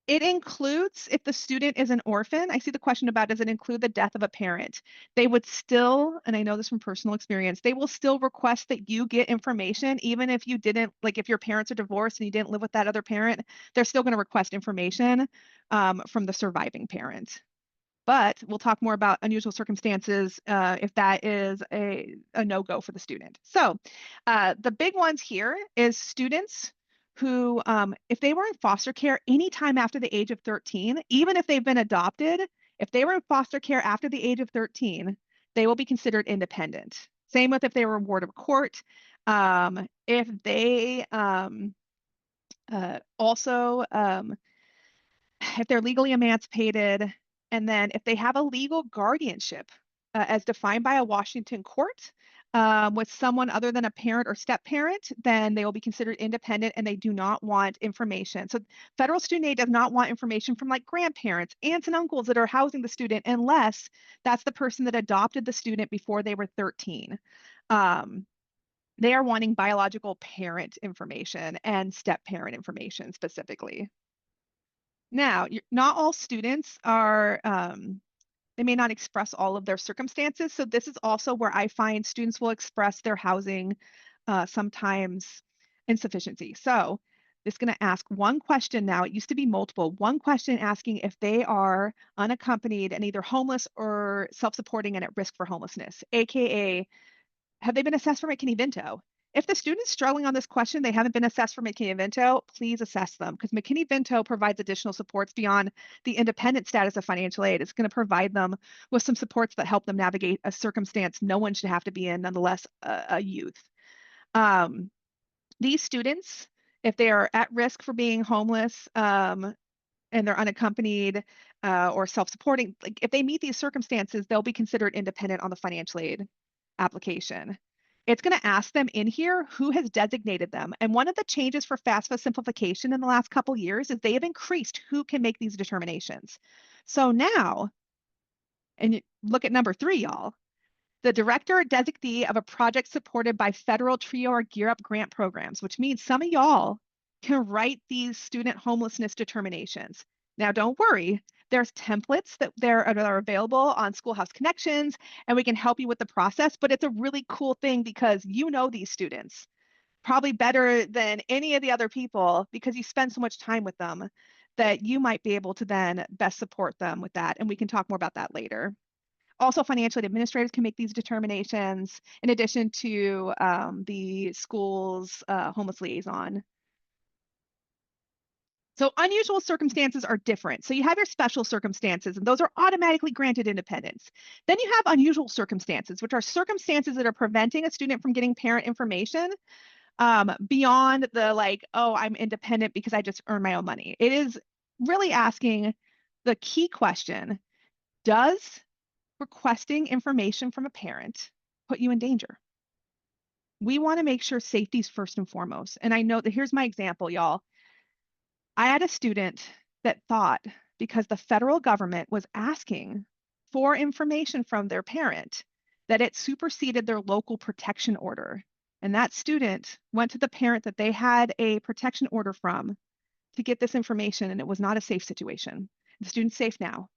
it includes if the student is an orphan. I see the question about does it include the death of a parent? They would still, and I know this from personal experience, they will still request that you get information, even if you didn't, like if your parents are divorced and you didn't live with that other parent, they're still going to request information from the surviving parent. But we'll talk more about unusual circumstances if that is a no-go for the student. So the big ones here is students who, if they were in foster care anytime after the age of 13, even if they've been adopted, if they were in foster care after the age of 13, they will be considered independent. Same with if they were a ward of court. If they also if they're legally emancipated, and then if they have a legal guardianship as defined by a Washington court with someone other than a parent or step parent, then they will be considered independent and they do not want information. So federal student aid does not want information from like grandparents, aunts and uncles that are housing the student unless that's the person that adopted the student before they were 13. They are wanting biological parent information and step parent information specifically. Now, not all students are, they may not express all of their circumstances. So this is also where I find students will express their housing sometimes insufficiency. So it's going to ask one question now. It used to be multiple. One question asking if they are unaccompanied and either homeless or self-supporting and at risk for homelessness, aka have they been assessed for McKinney-Vento? If the student's struggling on this question, they haven't been assessed for McKinney-Vento, please assess them because McKinney-Vento provides additional supports beyond the independent status of financial aid. It's going to provide them with some supports that help them navigate a circumstance no one should have to be in, nonetheless, a youth. Um, these students, if they are at risk for being homeless, and they're unaccompanied or self-supporting, like if they meet these circumstances, they'll be considered independent on the financial aid application. It's going to ask them in here who has designated them. And one of the changes for FAFSA simplification in the last couple years is they have increased who can make these determinations. So now, and look at number 3, y'all, the director or designee of a project supported by federal TRIO or Gear Up grant programs, which means some of y'all can write these student homelessness determinations. Now, don't worry, there's templates that are available on Schoolhouse Connections, and we can help you with the process, but it's a really cool thing because you know these students probably better than any of the other people because you spend so much time with them that you might be able to then best support them with that. And we can talk more about that later. Also, financial aid administrators can make these determinations in addition to the school's homeless liaison. So unusual circumstances are different. So you have your special circumstances, and those are automatically granted independence. Then you have unusual circumstances, which are circumstances that are preventing a student from getting parent information beyond the like, oh, I'm independent because I just earn my own money. It is really asking the key question, does requesting information from a parent put you in danger? We want to make sure safety is first and foremost. And I know that here's my example, y'all. I had a student that thought because the federal government was asking for information from their parent that it superseded their local protection order. And that student went to the parent that they had a protection order from to get this information, and it was not a safe situation. The student's safe now,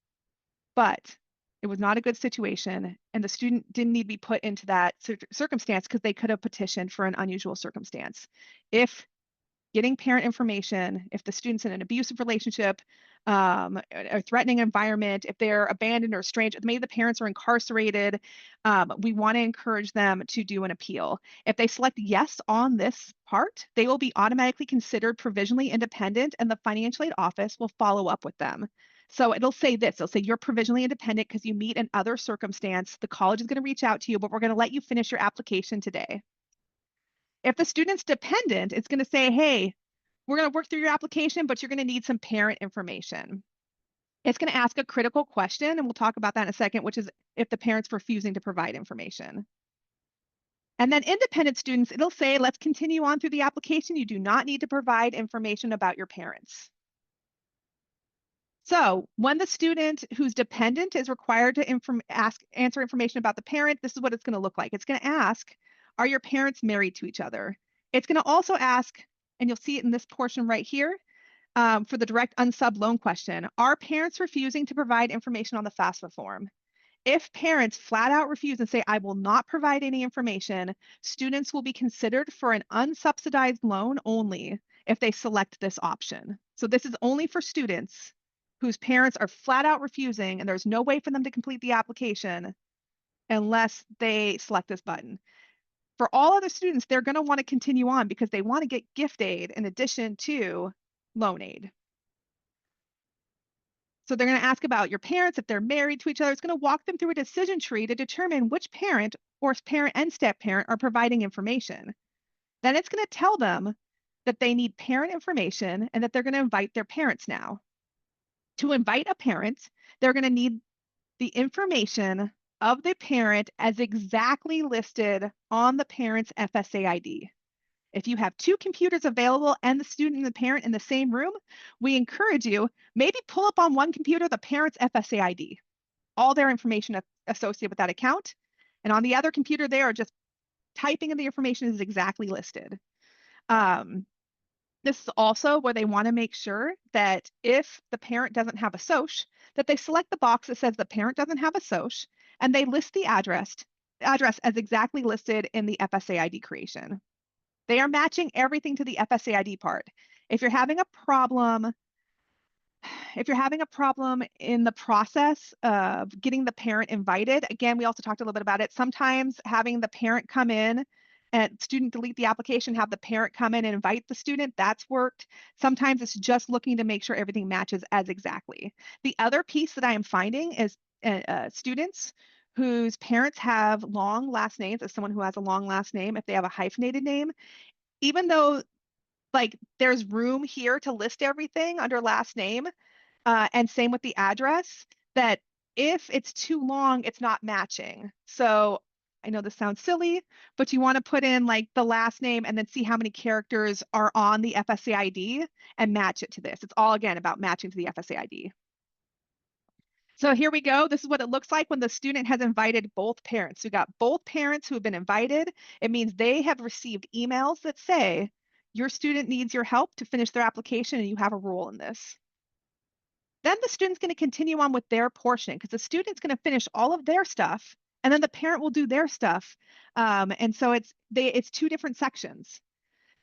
but it was not a good situation, and the student didn't need to be put into that circumstance because they could have petitioned for an unusual circumstance. If getting parent information, if the student's in an abusive relationship, a threatening environment, if they're abandoned or estranged, maybe the parents are incarcerated, we want to encourage them to do an appeal. If they select yes on this part, they will be automatically considered provisionally independent, and the financial aid office will follow up with them. So it'll say this, it'll say you're provisionally independent because you meet an other circumstance. The college is going to reach out to you, but we're going to let you finish your application today. If the student's dependent, it's going to say, hey, we're going to work through your application, but you're going to need some parent information. It's going to ask a critical question, and we'll talk about that in a second, which is if the parent's refusing to provide information. And then independent students, it'll say, let's continue on through the application. You do not need to provide information about your parents. So when the student who's dependent is required to answer information about the parent, this is what it's going to look like. It's going to ask, are your parents married to each other? It's going to also ask, and you'll see it in this portion right here, for the direct unsub loan question, are parents refusing to provide information on the FAFSA form? If parents flat out refuse and say, I will not provide any information, students will be considered for an unsubsidized loan only if they select this option. So this is only for students whose parents are flat out refusing and there's no way for them to complete the application unless they select this button. For all other students, they're going to want to continue on because they want to get gift aid in addition to loan aid. So they're going to ask about your parents, if they're married to each other. It's going to walk them through a decision tree to determine which parent or parent and step parent are providing information. Then it's going to tell them that they need parent information and that they're going to invite their parents now. To invite a parent, they're going to need the information of the parent as exactly listed on the parent's FSA ID. If you have 2 computers available and the student and the parent in the same room, we encourage you, maybe pull up on one computer the parent's FSA ID, all their information associated with that account. And on the other computer, they are just typing in the information is exactly listed. This is also where they want to make sure that if the parent doesn't have a SOCH, that they select the box that says the parent doesn't have a SOCH, and they list the address as exactly listed in the FSA ID creation. They are matching everything to the FSA ID part. If you're having a problem, if you're having a problem in the process of getting the parent invited, again, we also talked a little bit about it. Sometimes having the parent come in and student delete the application, have the parent come in and invite the student, that's worked. Sometimes it's just looking to make sure everything matches as exactly. The other piece that I am finding is students whose parents have long last names, as someone who has a long last name, if they have a hyphenated name, even though like there's room here to list everything under last name, and same with the address, that if it's too long, it's not matching. So I know this sounds silly, but you want to put in like the last name and then see how many characters are on the FSA ID and match it to this. It's all again about matching to the FSA ID. So here we go. This is what it looks like when the student has invited both parents. We got both parents who have been invited. It means they have received emails that say, your student needs your help to finish their application and you have a role in this. Then the student's going to continue on with their portion because the student's going to finish all of their stuff and then the parent will do their stuff. And so it's two different sections.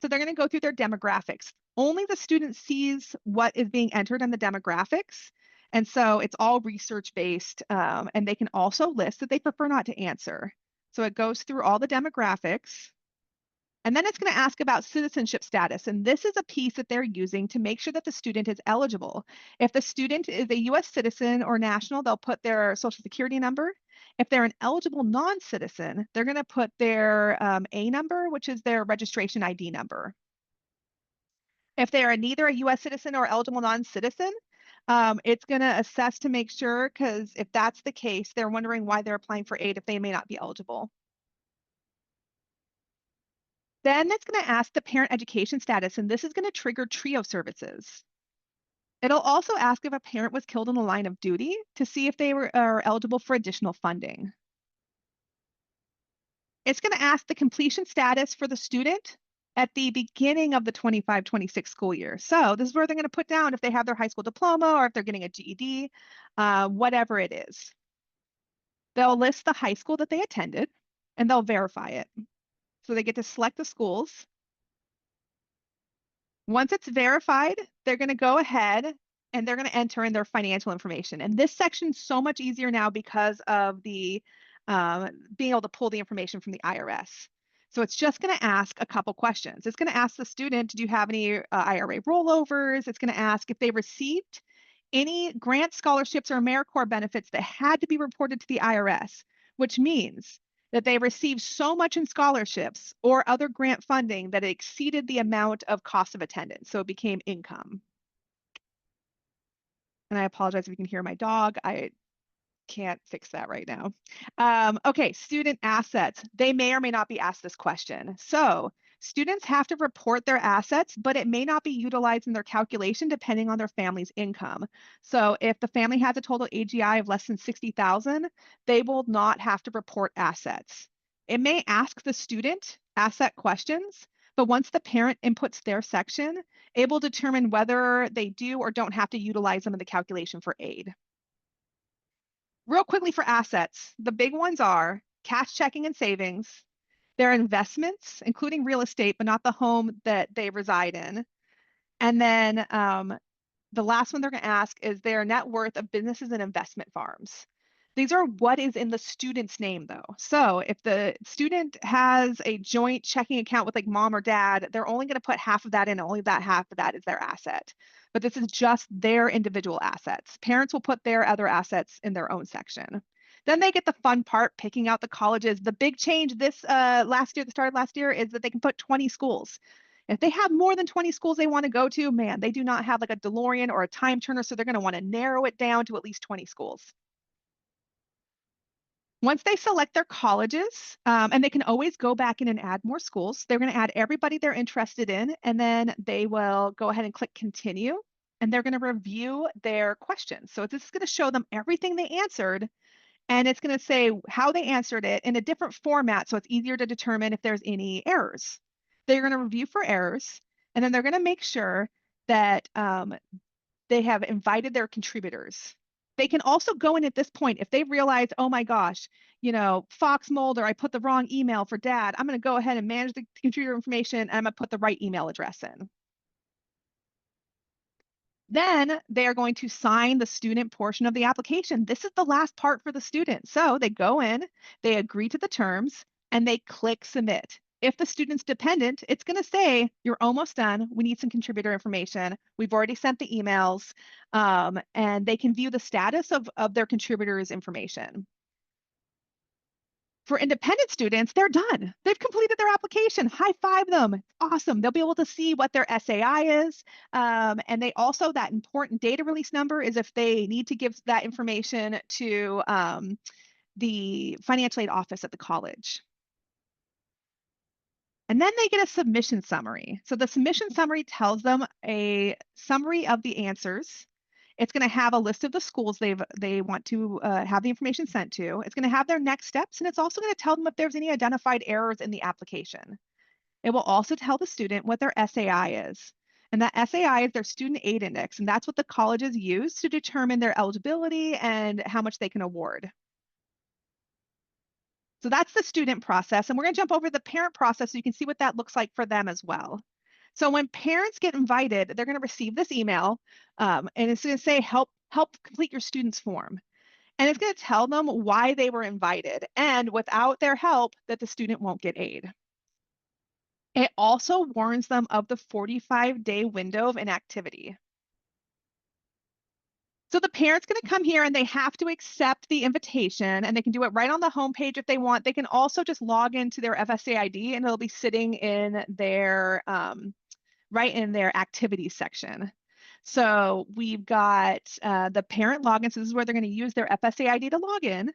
So they're going to go through their demographics. Only the student sees what is being entered in the demographics. And so it's all research based. And they can also list that they prefer not to answer. So it goes through all the demographics. And then it's going to ask about citizenship status. And this is a piece that they're using to make sure that the student is eligible. If the student is a US citizen or national, they'll put their social security number. If they're an eligible non-citizen, they're going to put their A number, which is their registration ID number. If they are neither a US citizen or eligible non-citizen, it's going to assess to make sure, because if that's the case, they're wondering why they're applying for aid if they may not be eligible. Then it's going to ask the parent education status, and this is going to trigger TRIO services. It'll also ask if a parent was killed in the line of duty to see if they are eligible for additional funding. It's going to ask the completion status for the student at the beginning of the 25-26 school year. So this is where they're going to put down if they have their high school diploma or if they're getting a GED, whatever it is. They'll list the high school that they attended and they'll verify it. So they get to select the schools. Once it's verified, they're going to go ahead and they're going to enter in their financial information. And this section's so much easier now because of the being able to pull the information from the IRS. So it's just going to ask a couple questions. It's going to ask the student, do you have any IRA rollovers? It's going to ask if they received any grant scholarships or AmeriCorps benefits that had to be reported to the IRS, which means that they received so much in scholarships or other grant funding that it exceeded the amount of cost of attendance. So it became income. And I apologize if you can hear my dog. I can't fix that right now. Okay, student assets. They may or may not be asked this question. So students have to report their assets, but it may not be utilized in their calculation depending on their family's income. So if the family has a total AGI of less than 60,000, they will not have to report assets. It may ask the student asset questions, but once the parent inputs their section, it will determine whether they do or don't have to utilize them in the calculation for aid. Real quickly for assets, the big ones are cash checking and savings, their investments, including real estate, but not the home that they reside in. And then the last one they're going to ask is their net worth of businesses and investment farms. These are what is in the student's name, though. So if the student has a joint checking account with like mom or dad, they're only going to put half of that in, only that half of that is their asset. But this is just their individual assets. Parents will put their other assets in their own section. Then they get the fun part, picking out the colleges. The big change this last year, that started last year, is that they can put 20 schools. If they have more than 20 schools they want to go to, man, they do not have like a DeLorean or a time turner, so they're going to want to narrow it down to at least 20 schools. Once they select their colleges, and they can always go back in and add more schools, they're going to add everybody they're interested in, and then they will go ahead and click continue, and they're going to review their questions. So this is going to show them everything they answered, and it's going to say how they answered it in a different format, so it's easier to determine if there's any errors. They're going to review for errors, And then they're going to make sure that they have invited their contributors. They can also go in at this point if they realize, oh my gosh, Fox Mulder, I put the wrong email for dad. I'm going to go ahead and manage the contributor information and I'm going to put the right email address in. Then they are going to sign the student portion of the application. This is the last part for the student. So they go in, they agree to the terms, and they click submit. If the student's dependent, it's going to say, you're almost done. We need some contributor information. We've already sent the emails, and they can view the status of their contributors' information. For independent students, they're done. They've completed their application. High five them. It's awesome. They'll be able to see what their SAI is. And they also, that important data release number is if they need to give that information to the financial aid office at the college. And then they get a submission summary. So the submission summary tells them a summary of the answers. It's going to have a list of the schools they want to have the information sent to. It's going to have their next steps, and it's also going to tell them if there's any identified errors in the application. It will also tell the student what their SAI is. And that SAI is their student aid index, and that's what the colleges use to determine their eligibility and how much they can award. So that's the student process, and we're going to jump over the parent process so you can see what that looks like for them as well. So when parents get invited, they're going to receive this email, and it's going to say, help complete your student's form. And it's going to tell them why they were invited, and without their help, that the student won't get aid. It also warns them of the 45-day window of inactivity. So the parent's going to come here and they have to accept the invitation, and they can do it right on the homepage if they want. They can also just log into their FSA ID and it'll be sitting in their right in their activities section. So we've got the parent login. So this is where they're going to use their FSA ID to log in.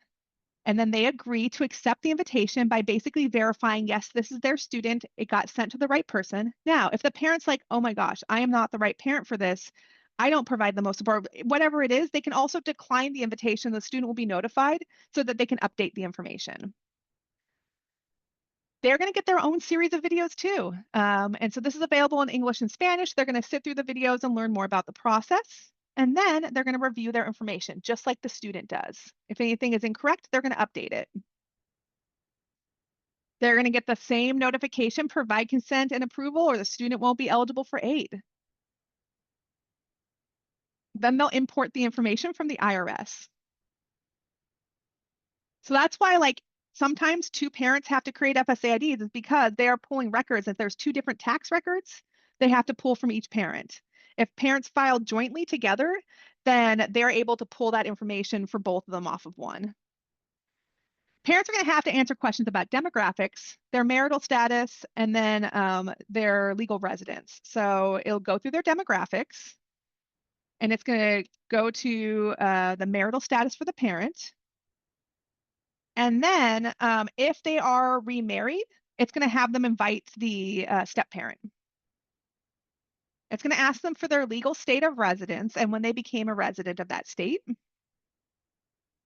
And then they agree to accept the invitation by basically verifying, yes, this is their student. It got sent to the right person. Now, if the parent's like, oh my gosh, I am not the right parent for this, I don't provide the most support, whatever it is, they can also decline the invitation. The student will be notified so that they can update the information. They're going to get their own series of videos too. And so this is available in English and Spanish. They're going to sit through the videos and learn more about the process. And then they're going to review their information, just like the student does. If anything is incorrect, they're going to update it. They're going to get the same notification, provide consent and approval, or the student won't be eligible for aid. Then they'll import the information from the IRS. So that's why, like, sometimes two parents have to create FSA IDs is because they are pulling records. If there's two different tax records, they have to pull from each parent. If parents file jointly together, then they're able to pull that information for both of them off of one. Parents are going to have to answer questions about demographics, their marital status, and then their legal residence. So it'll go through their demographics, and it's going to go to the marital status for the parent. And then if they are remarried, it's going to have them invite the step parent. It's going to ask them for their legal state of residence and when they became a resident of that state.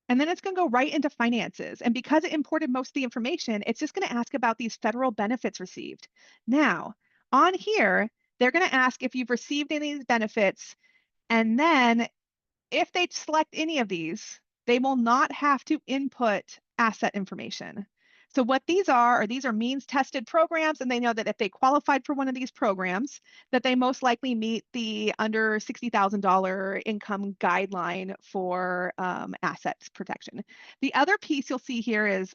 And then it's going to go right into finances. And because it imported most of the information, it's just going to ask about these federal benefits received. Now, on here, they're going to ask if you've received any of these benefits. And then if they select any of these, they will not have to input asset information. So what these are means tested programs, and they know that if they qualified for one of these programs, that they most likely meet the under $60,000 income guideline for assets protection. The other piece you'll see here is,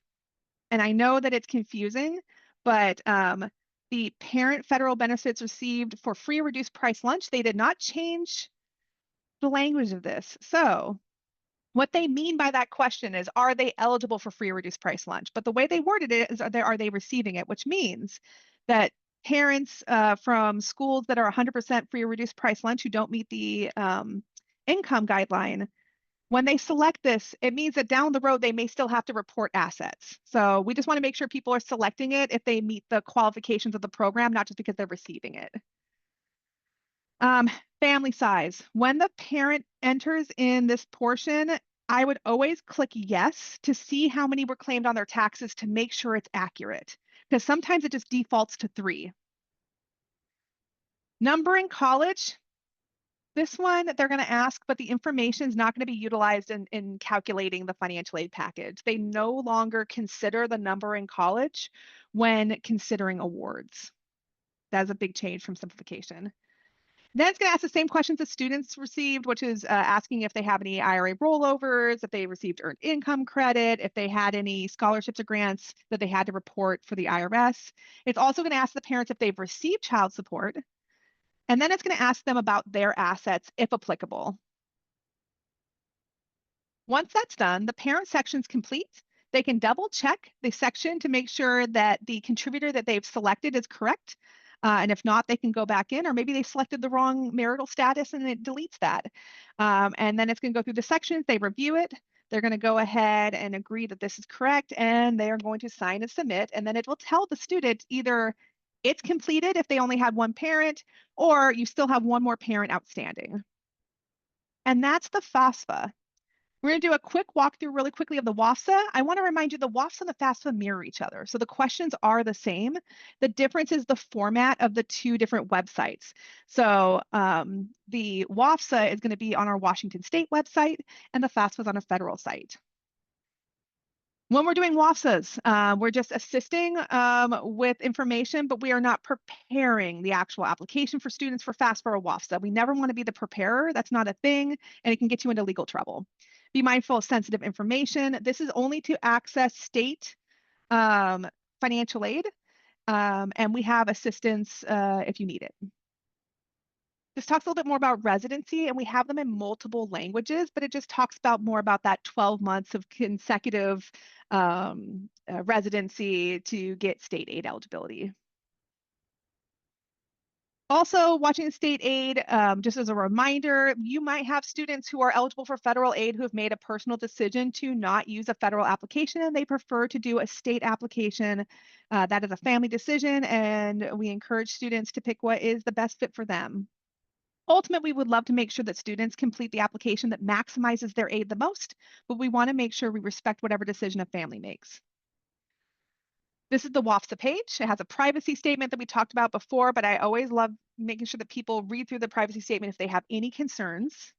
and I know that it's confusing, but the parent federal benefits received for free or reduced price lunch, they did not change the language of this. So what they mean by that question is, are they eligible for free or reduced price lunch? But the way they worded it is, are they receiving it? Which means that parents from schools that are 100% free or reduced price lunch who don't meet the income guideline, when they select this, it means that down the road, they may still have to report assets. So we just want to make sure people are selecting it if they meet the qualifications of the program, not just because they're receiving it. Family size. When the parent enters in this portion, I would always click yes to see how many were claimed on their taxes to make sure it's accurate, because sometimes it just defaults to 3. Number in college, this one they're going to ask, but the information is not going to be utilized in calculating the financial aid package. They no longer consider the number in college when considering awards. That's a big change from simplification. Then it's going to ask the same questions that students received, which is asking if they have any IRA rollovers, if they received earned income credit, if they had any scholarships or grants that they had to report for the IRS. It's also going to ask the parents if they've received child support. And then it's going to ask them about their assets, if applicable. Once that's done, the parent section's complete. They can double check the section to make sure that the contributor that they've selected is correct. And if not, they can go back in, or maybe they selected the wrong marital status and it deletes that. And then it's going to go through the sections. They review it. They're going to go ahead and agree that this is correct, and they are going to sign and submit. And then it will tell the student either it's completed if they only had one parent, or you still have one more parent outstanding. And that's the FAFSA. We're going to do a quick walkthrough really quickly of the WASFA. I want to remind you the WASFA and the FAFSA mirror each other. So the questions are the same. The difference is the format of the two different websites. So the WAFSA is going to be on our Washington State website, and the FAFSA is on a federal site. When we're doing WAFSAs, we're just assisting with information, but we are not preparing the actual application for students for FAFSA or WAFSA. We never want to be the preparer. That's not a thing, and it can get you into legal trouble. Be mindful of sensitive information. This is only to access state financial aid, and we have assistance if you need it. This talks a little bit more about residency, and we have them in multiple languages, but it just talks about more about that 12 months of consecutive residency to get state aid eligibility. Also, watching state aid, just as a reminder, you might have students who are eligible for federal aid who have made a personal decision to not use a federal application, and they prefer to do a state application. That is a family decision, and we encourage students to pick what is the best fit for them. Ultimately, we would love to make sure that students complete the application that maximizes their aid the most, but we want to make sure we respect whatever decision a family makes. This is the WAFSA page. It has a privacy statement that we talked about before, but I always love making sure that people read through the privacy statement if they have any concerns.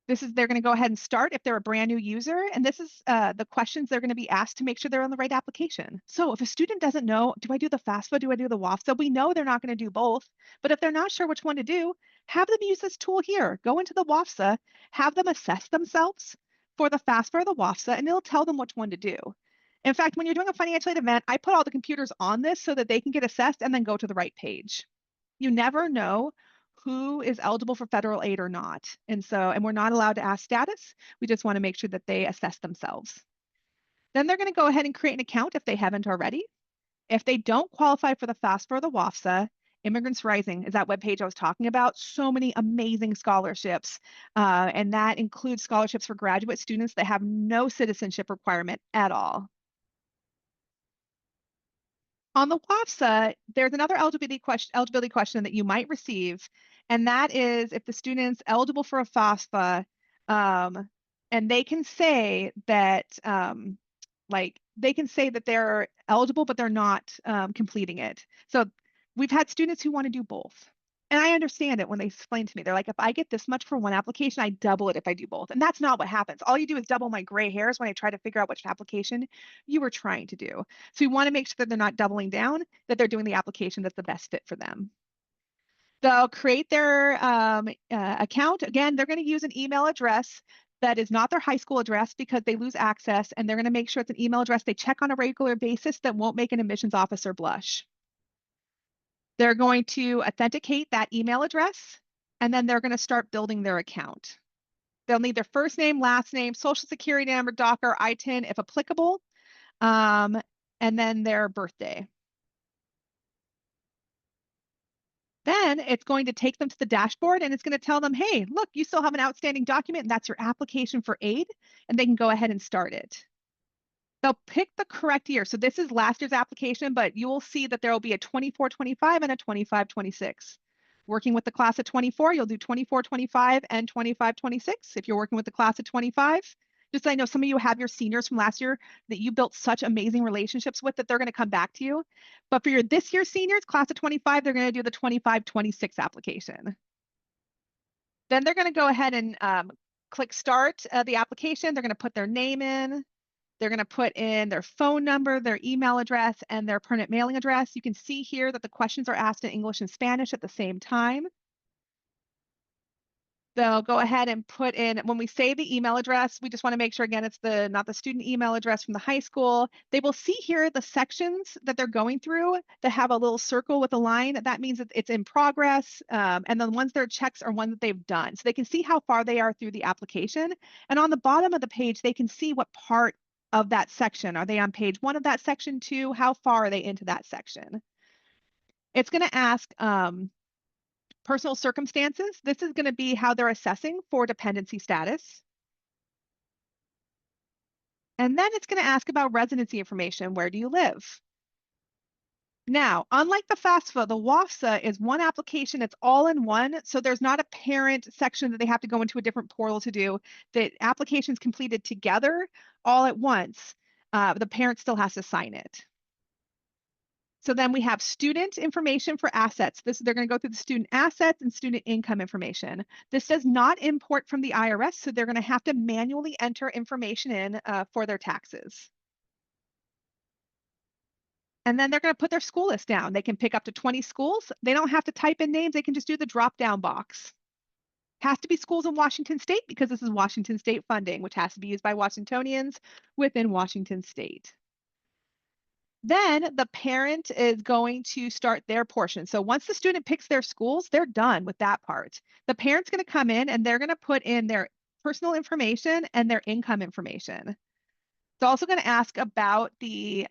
They're going to go ahead and start if they're a brand new user, and this is the questions they're going to be asked to make sure they're on the right application. So if a student doesn't know, do I do the FAFSA, do I do the WAFSA? We know they're not going to do both, but if they're not sure which one to do, have them use this tool here. Go into the WAFSA, have them assess themselves for the FAFSA or the WAFSA, and it'll tell them which one to do. In fact, when you're doing a financial aid event, I put all the computers on this so that they can get assessed and then go to the right page. You never know who is eligible for federal aid or not. And we're not allowed to ask status. We just want to make sure that they assess themselves. Then they're going to go ahead and create an account if they haven't already. If they don't qualify for the FAFSA or the WAFSA, Immigrants Rising is that webpage I was talking about. So many amazing scholarships. And that includes scholarships for graduate students that have no citizenship requirement at all. On the WAFSA, there's another eligibility question that you might receive, and that is if the student's eligible for a FAFSA, and they can say that they're eligible, but they're not completing it. So we've had students who want to do both. And I understand it when they explain to me. They're like, if I get this much for one application, I double it if I do both. And that's not what happens. All you do is double my gray hairs when I try to figure out which application you were trying to do. So we want to make sure that they're not doubling down, that they're doing the application that's the best fit for them. They'll create their account. Again, they're going to use an email address that is not their high school address because they lose access, and they're going to make sure it's an email address they check on a regular basis that won't make an admissions officer blush. They're going to authenticate that email address, and then they're going to start building their account. They'll need their first name, last name, social security number, DACA, ITIN, if applicable, and then their birthday. Then it's going to take them to the dashboard, and it's going to tell them, hey, look, you still have an outstanding document, and that's your application for aid, and they can go ahead and start it. They'll pick the correct year. So this is last year's application, but you will see that there will be a 24-25 and a 25-26. Working with the class of 24, you'll do 24-25 and 25-26. If you're working with the class of 25, Just so I know some of you have your seniors from last year that you built such amazing relationships with that they're going to come back to you. But for your this year's seniors, class of 25, they're going to do the 25-26 application. Then they're going to go ahead and click start the application. They're going to put their name in. They're going to put in their phone number, their email address, and their permanent mailing address. You can see here that the questions are asked in English and Spanish at the same time. They'll go ahead and put in, when we say the email address, we just want to make sure, again, it's not the student email address from the high school. They will see here the sections that they're going through that have a little circle with a line. That means that it's in progress. And the ones that are checks are ones that they've done. So they can see how far they are through the application. And on the bottom of the page, they can see what part of that section. Are they on page 1 of that section 2? How far are they into that section? It's going to ask, personal circumstances. This is going to be how they're assessing for dependency status. And then it's going to ask about residency information. Where do you live? Now, unlike the FAFSA, the WASFA is one application. It's all in one. So there's not a parent section that they have to go into a different portal to do. The application's completed together all at once. The parent still has to sign it. So then we have student information for assets. They're going to go through the student assets and student income information. This does not import from the IRS, so they're going to have to manually enter information in for their taxes. And then they're going to put their school list down. They can pick up to 20 schools. They don't have to type in names. They can just do the drop-down box. Has to be schools in Washington State because this is Washington State funding, which has to be used by Washingtonians within Washington State. Then the parent is going to start their portion. So once the student picks their schools, they're done with that part. The parent's going to come in and they're going to put in their personal information and their income information. It's also going to ask about the,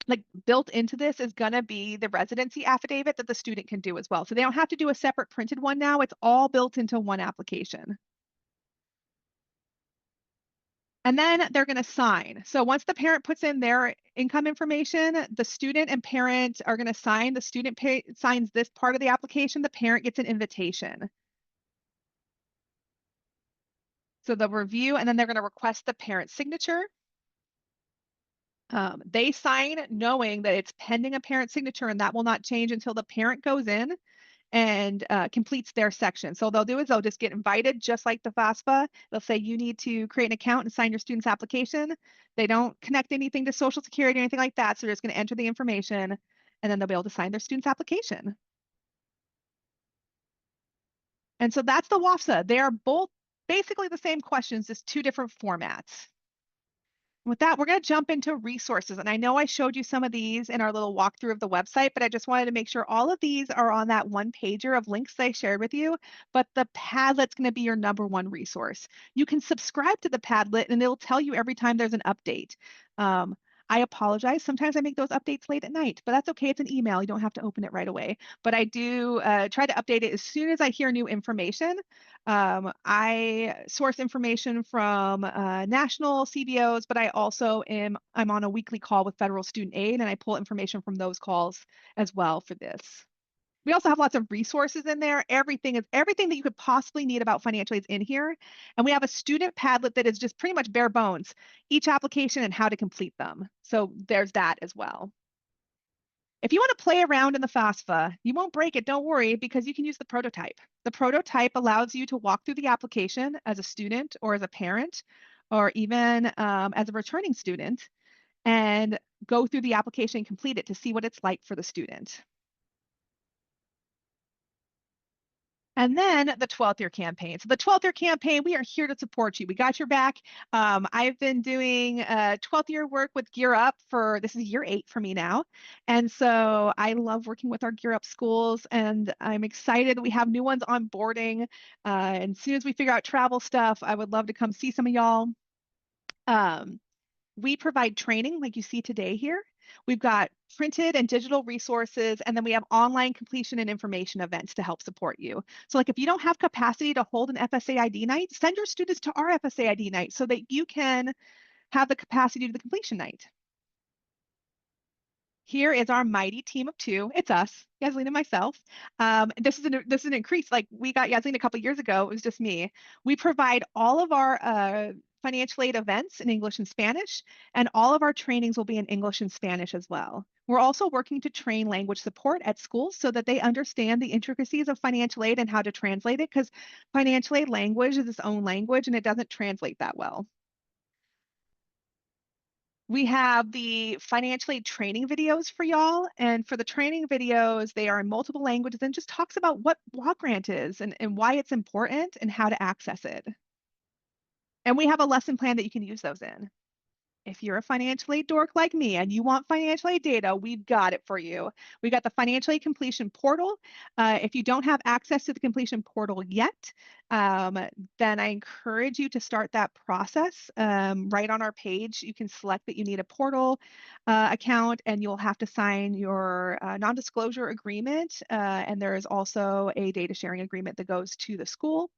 like built into this is going to be the residency affidavit that the student can do as well. So they don't have to do a separate printed one now. It's all built into one application. And then they're going to sign. So once the parent puts in their income information, the student and parent are going to sign. The student signs this part of the application. The parent gets an invitation. So they'll review, and then they're going to request the parent's signature. They sign knowing that it's pending a parent signature, and that will not change until the parent goes in and completes their section. So they'll do is they'll just get invited, just like the FAFSA. They'll say you need to create an account and sign your student's application. They don't connect anything to Social Security or anything like that. So they're just going to enter the information, and then they'll be able to sign their student's application. And so that's the WAFSA. They are both basically the same questions, just two different formats. With that, we're going to jump into resources. And I know I showed you some of these in our little walkthrough of the website, but I just wanted to make sure all of these are on that one pager of links that I shared with you. But the Padlet's going to be your #1 resource. You can subscribe to the Padlet and it'll tell you every time there's an update. I apologize. Sometimes I make those updates late at night, but that's okay. It's an email. You don't have to open it right away. But I do try to update it as soon as I hear new information. I source information from national CBOs, but I'm on a weekly call with federal student aid, and I pull information from those calls as well for this. We also have lots of resources in there. Everything that you could possibly need about financial aid is in here. And we have a student Padlet that is just pretty much bare bones, each application and how to complete them. So there's that as well. If you want to play around in the FAFSA, you won't break it, don't worry, because you can use the prototype. The prototype allows you to walk through the application as a student or as a parent, or even as a returning student, and go through the application and complete it to see what it's like for the student. And then the 12th year campaign. So the 12th year campaign, we are here to support you. We got your back. I've been doing 12th year work with Gear Up this is year 8 for me now. And so I love working with our Gear Up schools, and I'm excited we have new ones onboarding. And as soon as we figure out travel stuff, I would love to come see some of y'all. We provide training like you see today here. We've got printed and digital resources, and then we have online completion and information events to help support you. So like if you don't have capacity to hold an FSA ID night, send your students to our FSA ID night so that you can have the capacity to do the completion night. Here is our mighty team of 2. It's us, Yasleen and myself. This is an increase. Like we got Yasleen a couple years ago. It was just me. We provide all of our financial aid events in English and Spanish, and all of our trainings will be in English and Spanish as well. We're also working to train language support at schools so that they understand the intricacies of financial aid and how to translate it, because financial aid language is its own language and it doesn't translate that well. We have the financial aid training videos for y'all. And for the training videos, they are in multiple languages and just talks about what block grant is and why it's important and how to access it. And we have a lesson plan that you can use those in. If you're a financial aid dork like me and you want financial aid data, we've got it for you. We got the financial aid completion portal. If you don't have access to the completion portal yet, then I encourage you to start that process. Right on our page, you can select that you need a portal account, and you'll have to sign your non-disclosure agreement. And there is also a data sharing agreement that goes to the school.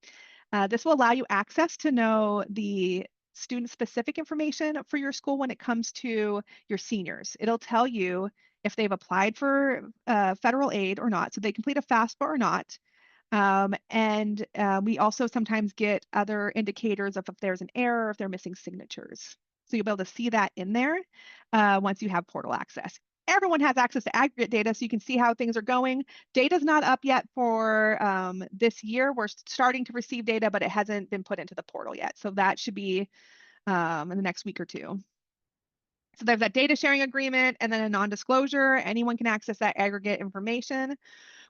This will allow you access to know the student-specific information for your school when it comes to your seniors. It'll tell you if they've applied for federal aid or not, so they complete a FAFSA or not. And we also sometimes get other indicators of if there's an error, if they're missing signatures. So you'll be able to see that in there once you have portal access. Everyone has access to aggregate data, so you can see how things are going. Data's not up yet for this year. We're starting to receive data, but it hasn't been put into the portal yet. So that should be in the next week or two. So there's that data sharing agreement and then a non-disclosure. Anyone can access that aggregate information.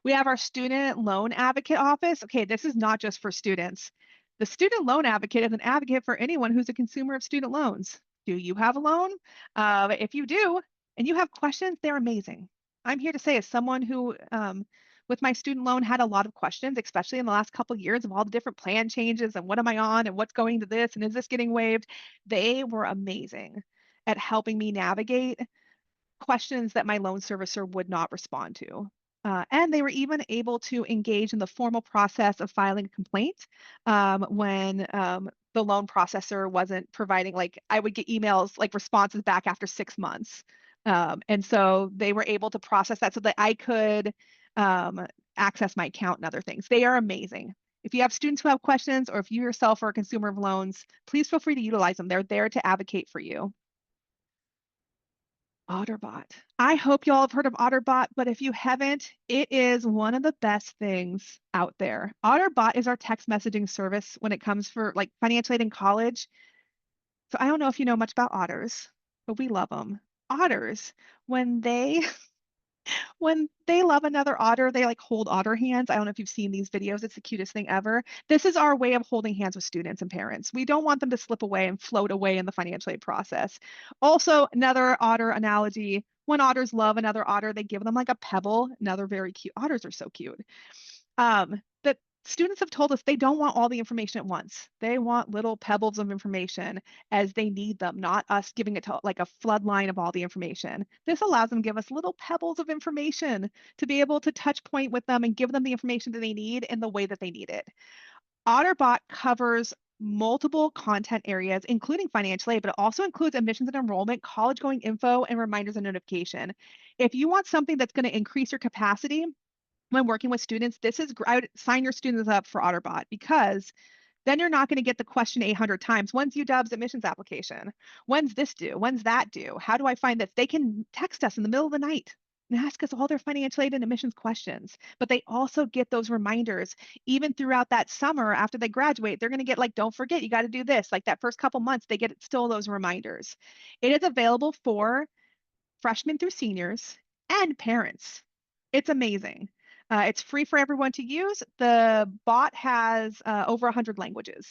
We have our student loan advocate office. Okay, this is not just for students. The student loan advocate is an advocate for anyone who's a consumer of student loans. Do you have a loan? If you do, and you have questions, they're amazing. I'm here to say, as someone who, with my student loan, had a lot of questions, especially in the last couple of years of all the different plan changes and what am I on and what's going to this and is this getting waived? They were amazing at helping me navigate questions that my loan servicer would not respond to. And they were even able to engage in the formal process of filing a complaint when the loan processor wasn't providing, like, I would get emails, like responses back after 6 months. And so they were able to process that so that I could access my account and other things. They are amazing. If you have students who have questions, or if you yourself are a consumer of loans, please feel free to utilize them. They're there to advocate for you. Otterbot. I hope y'all have heard of Otterbot, but if you haven't, it is one of the best things out there. Otterbot is our text messaging service when it comes for like financial aid in college. So I don't know if you know much about otters, but we love them. Otters, when they when they love another otter, they like hold otter hands. I don't know if you've seen these videos. It's the cutest thing ever. This is our way of holding hands with students and parents. We don't want them to slip away and float away in the financial aid process. Also, another otter analogy. When otters love another otter, they give them like a pebble. Another very cute. Otters are so cute. That students have told us they don't want all the information at once. They want little pebbles of information as they need them, not us giving it to like a flood line of all the information. This allows them to give us little pebbles of information to be able to touch point with them and give them the information that they need in the way that they need it. Otterbot covers multiple content areas, including financial aid, but it also includes admissions and enrollment, college going info, and reminders and notification. If you want something that's going to increase your capacity when working with students, I would sign your students up for Otterbot, because then you're not going to get the question 800 times. When's UW's admissions application? When's this due? When's that due? How do I find this? They can text us in the middle of the night and ask us all their financial aid and admissions questions. But they also get those reminders even throughout that summer after they graduate. They're going to get like, don't forget, you got to do this. Like that first couple months, they get still those reminders. It is available for freshmen through seniors and parents. It's amazing. It's free for everyone to use. The bot has over 100 languages.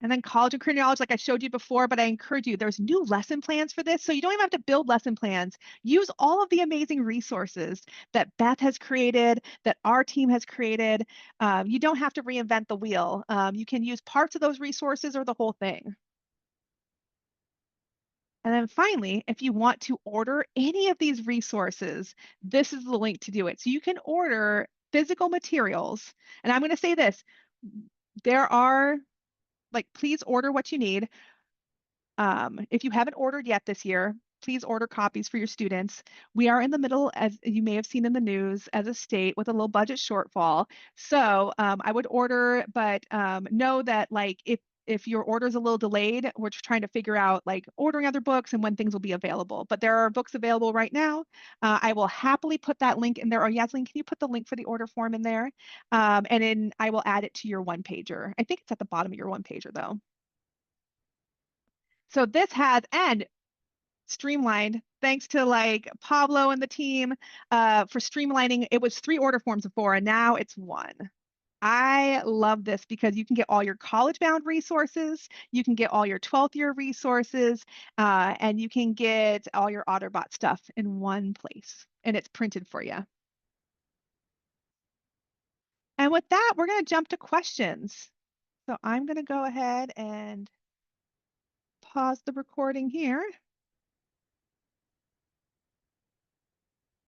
And then college and career knowledge, like I showed you before, but I encourage you, there's new lesson plans for this. So you don't even have to build lesson plans. Use all of the amazing resources that Beth has created, that our team has created. You don't have to reinvent the wheel. You can use parts of those resources or the whole thing. And then finally, if you want to order any of these resources, this is the link to do it. So you can order physical materials. And I'm going to say this, there are, like, please order what you need. If you haven't ordered yet this year, please order copies for your students. We are in the middle, as you may have seen in the news, as a state with a little budget shortfall. So I would order, but know that like if if your order is a little delayed, we're just trying to figure out like ordering other books and when things will be available. But there are books available right now. I will happily put that link in there. Or Yasmin, can you put the link for the order form in there? And then I will add it to your one pager. I think it's at the bottom of your one pager though. So this has, and streamlined thanks to like Pablo and the team for streamlining. It was 3 order forms before, and now it's 1. I love this because you can get all your college bound resources, you can get all your 12th year resources, and you can get all your OtterBot stuff in one place, and it's printed for you. And with that, we're going to jump to questions. So I'm going to go ahead and pause the recording here.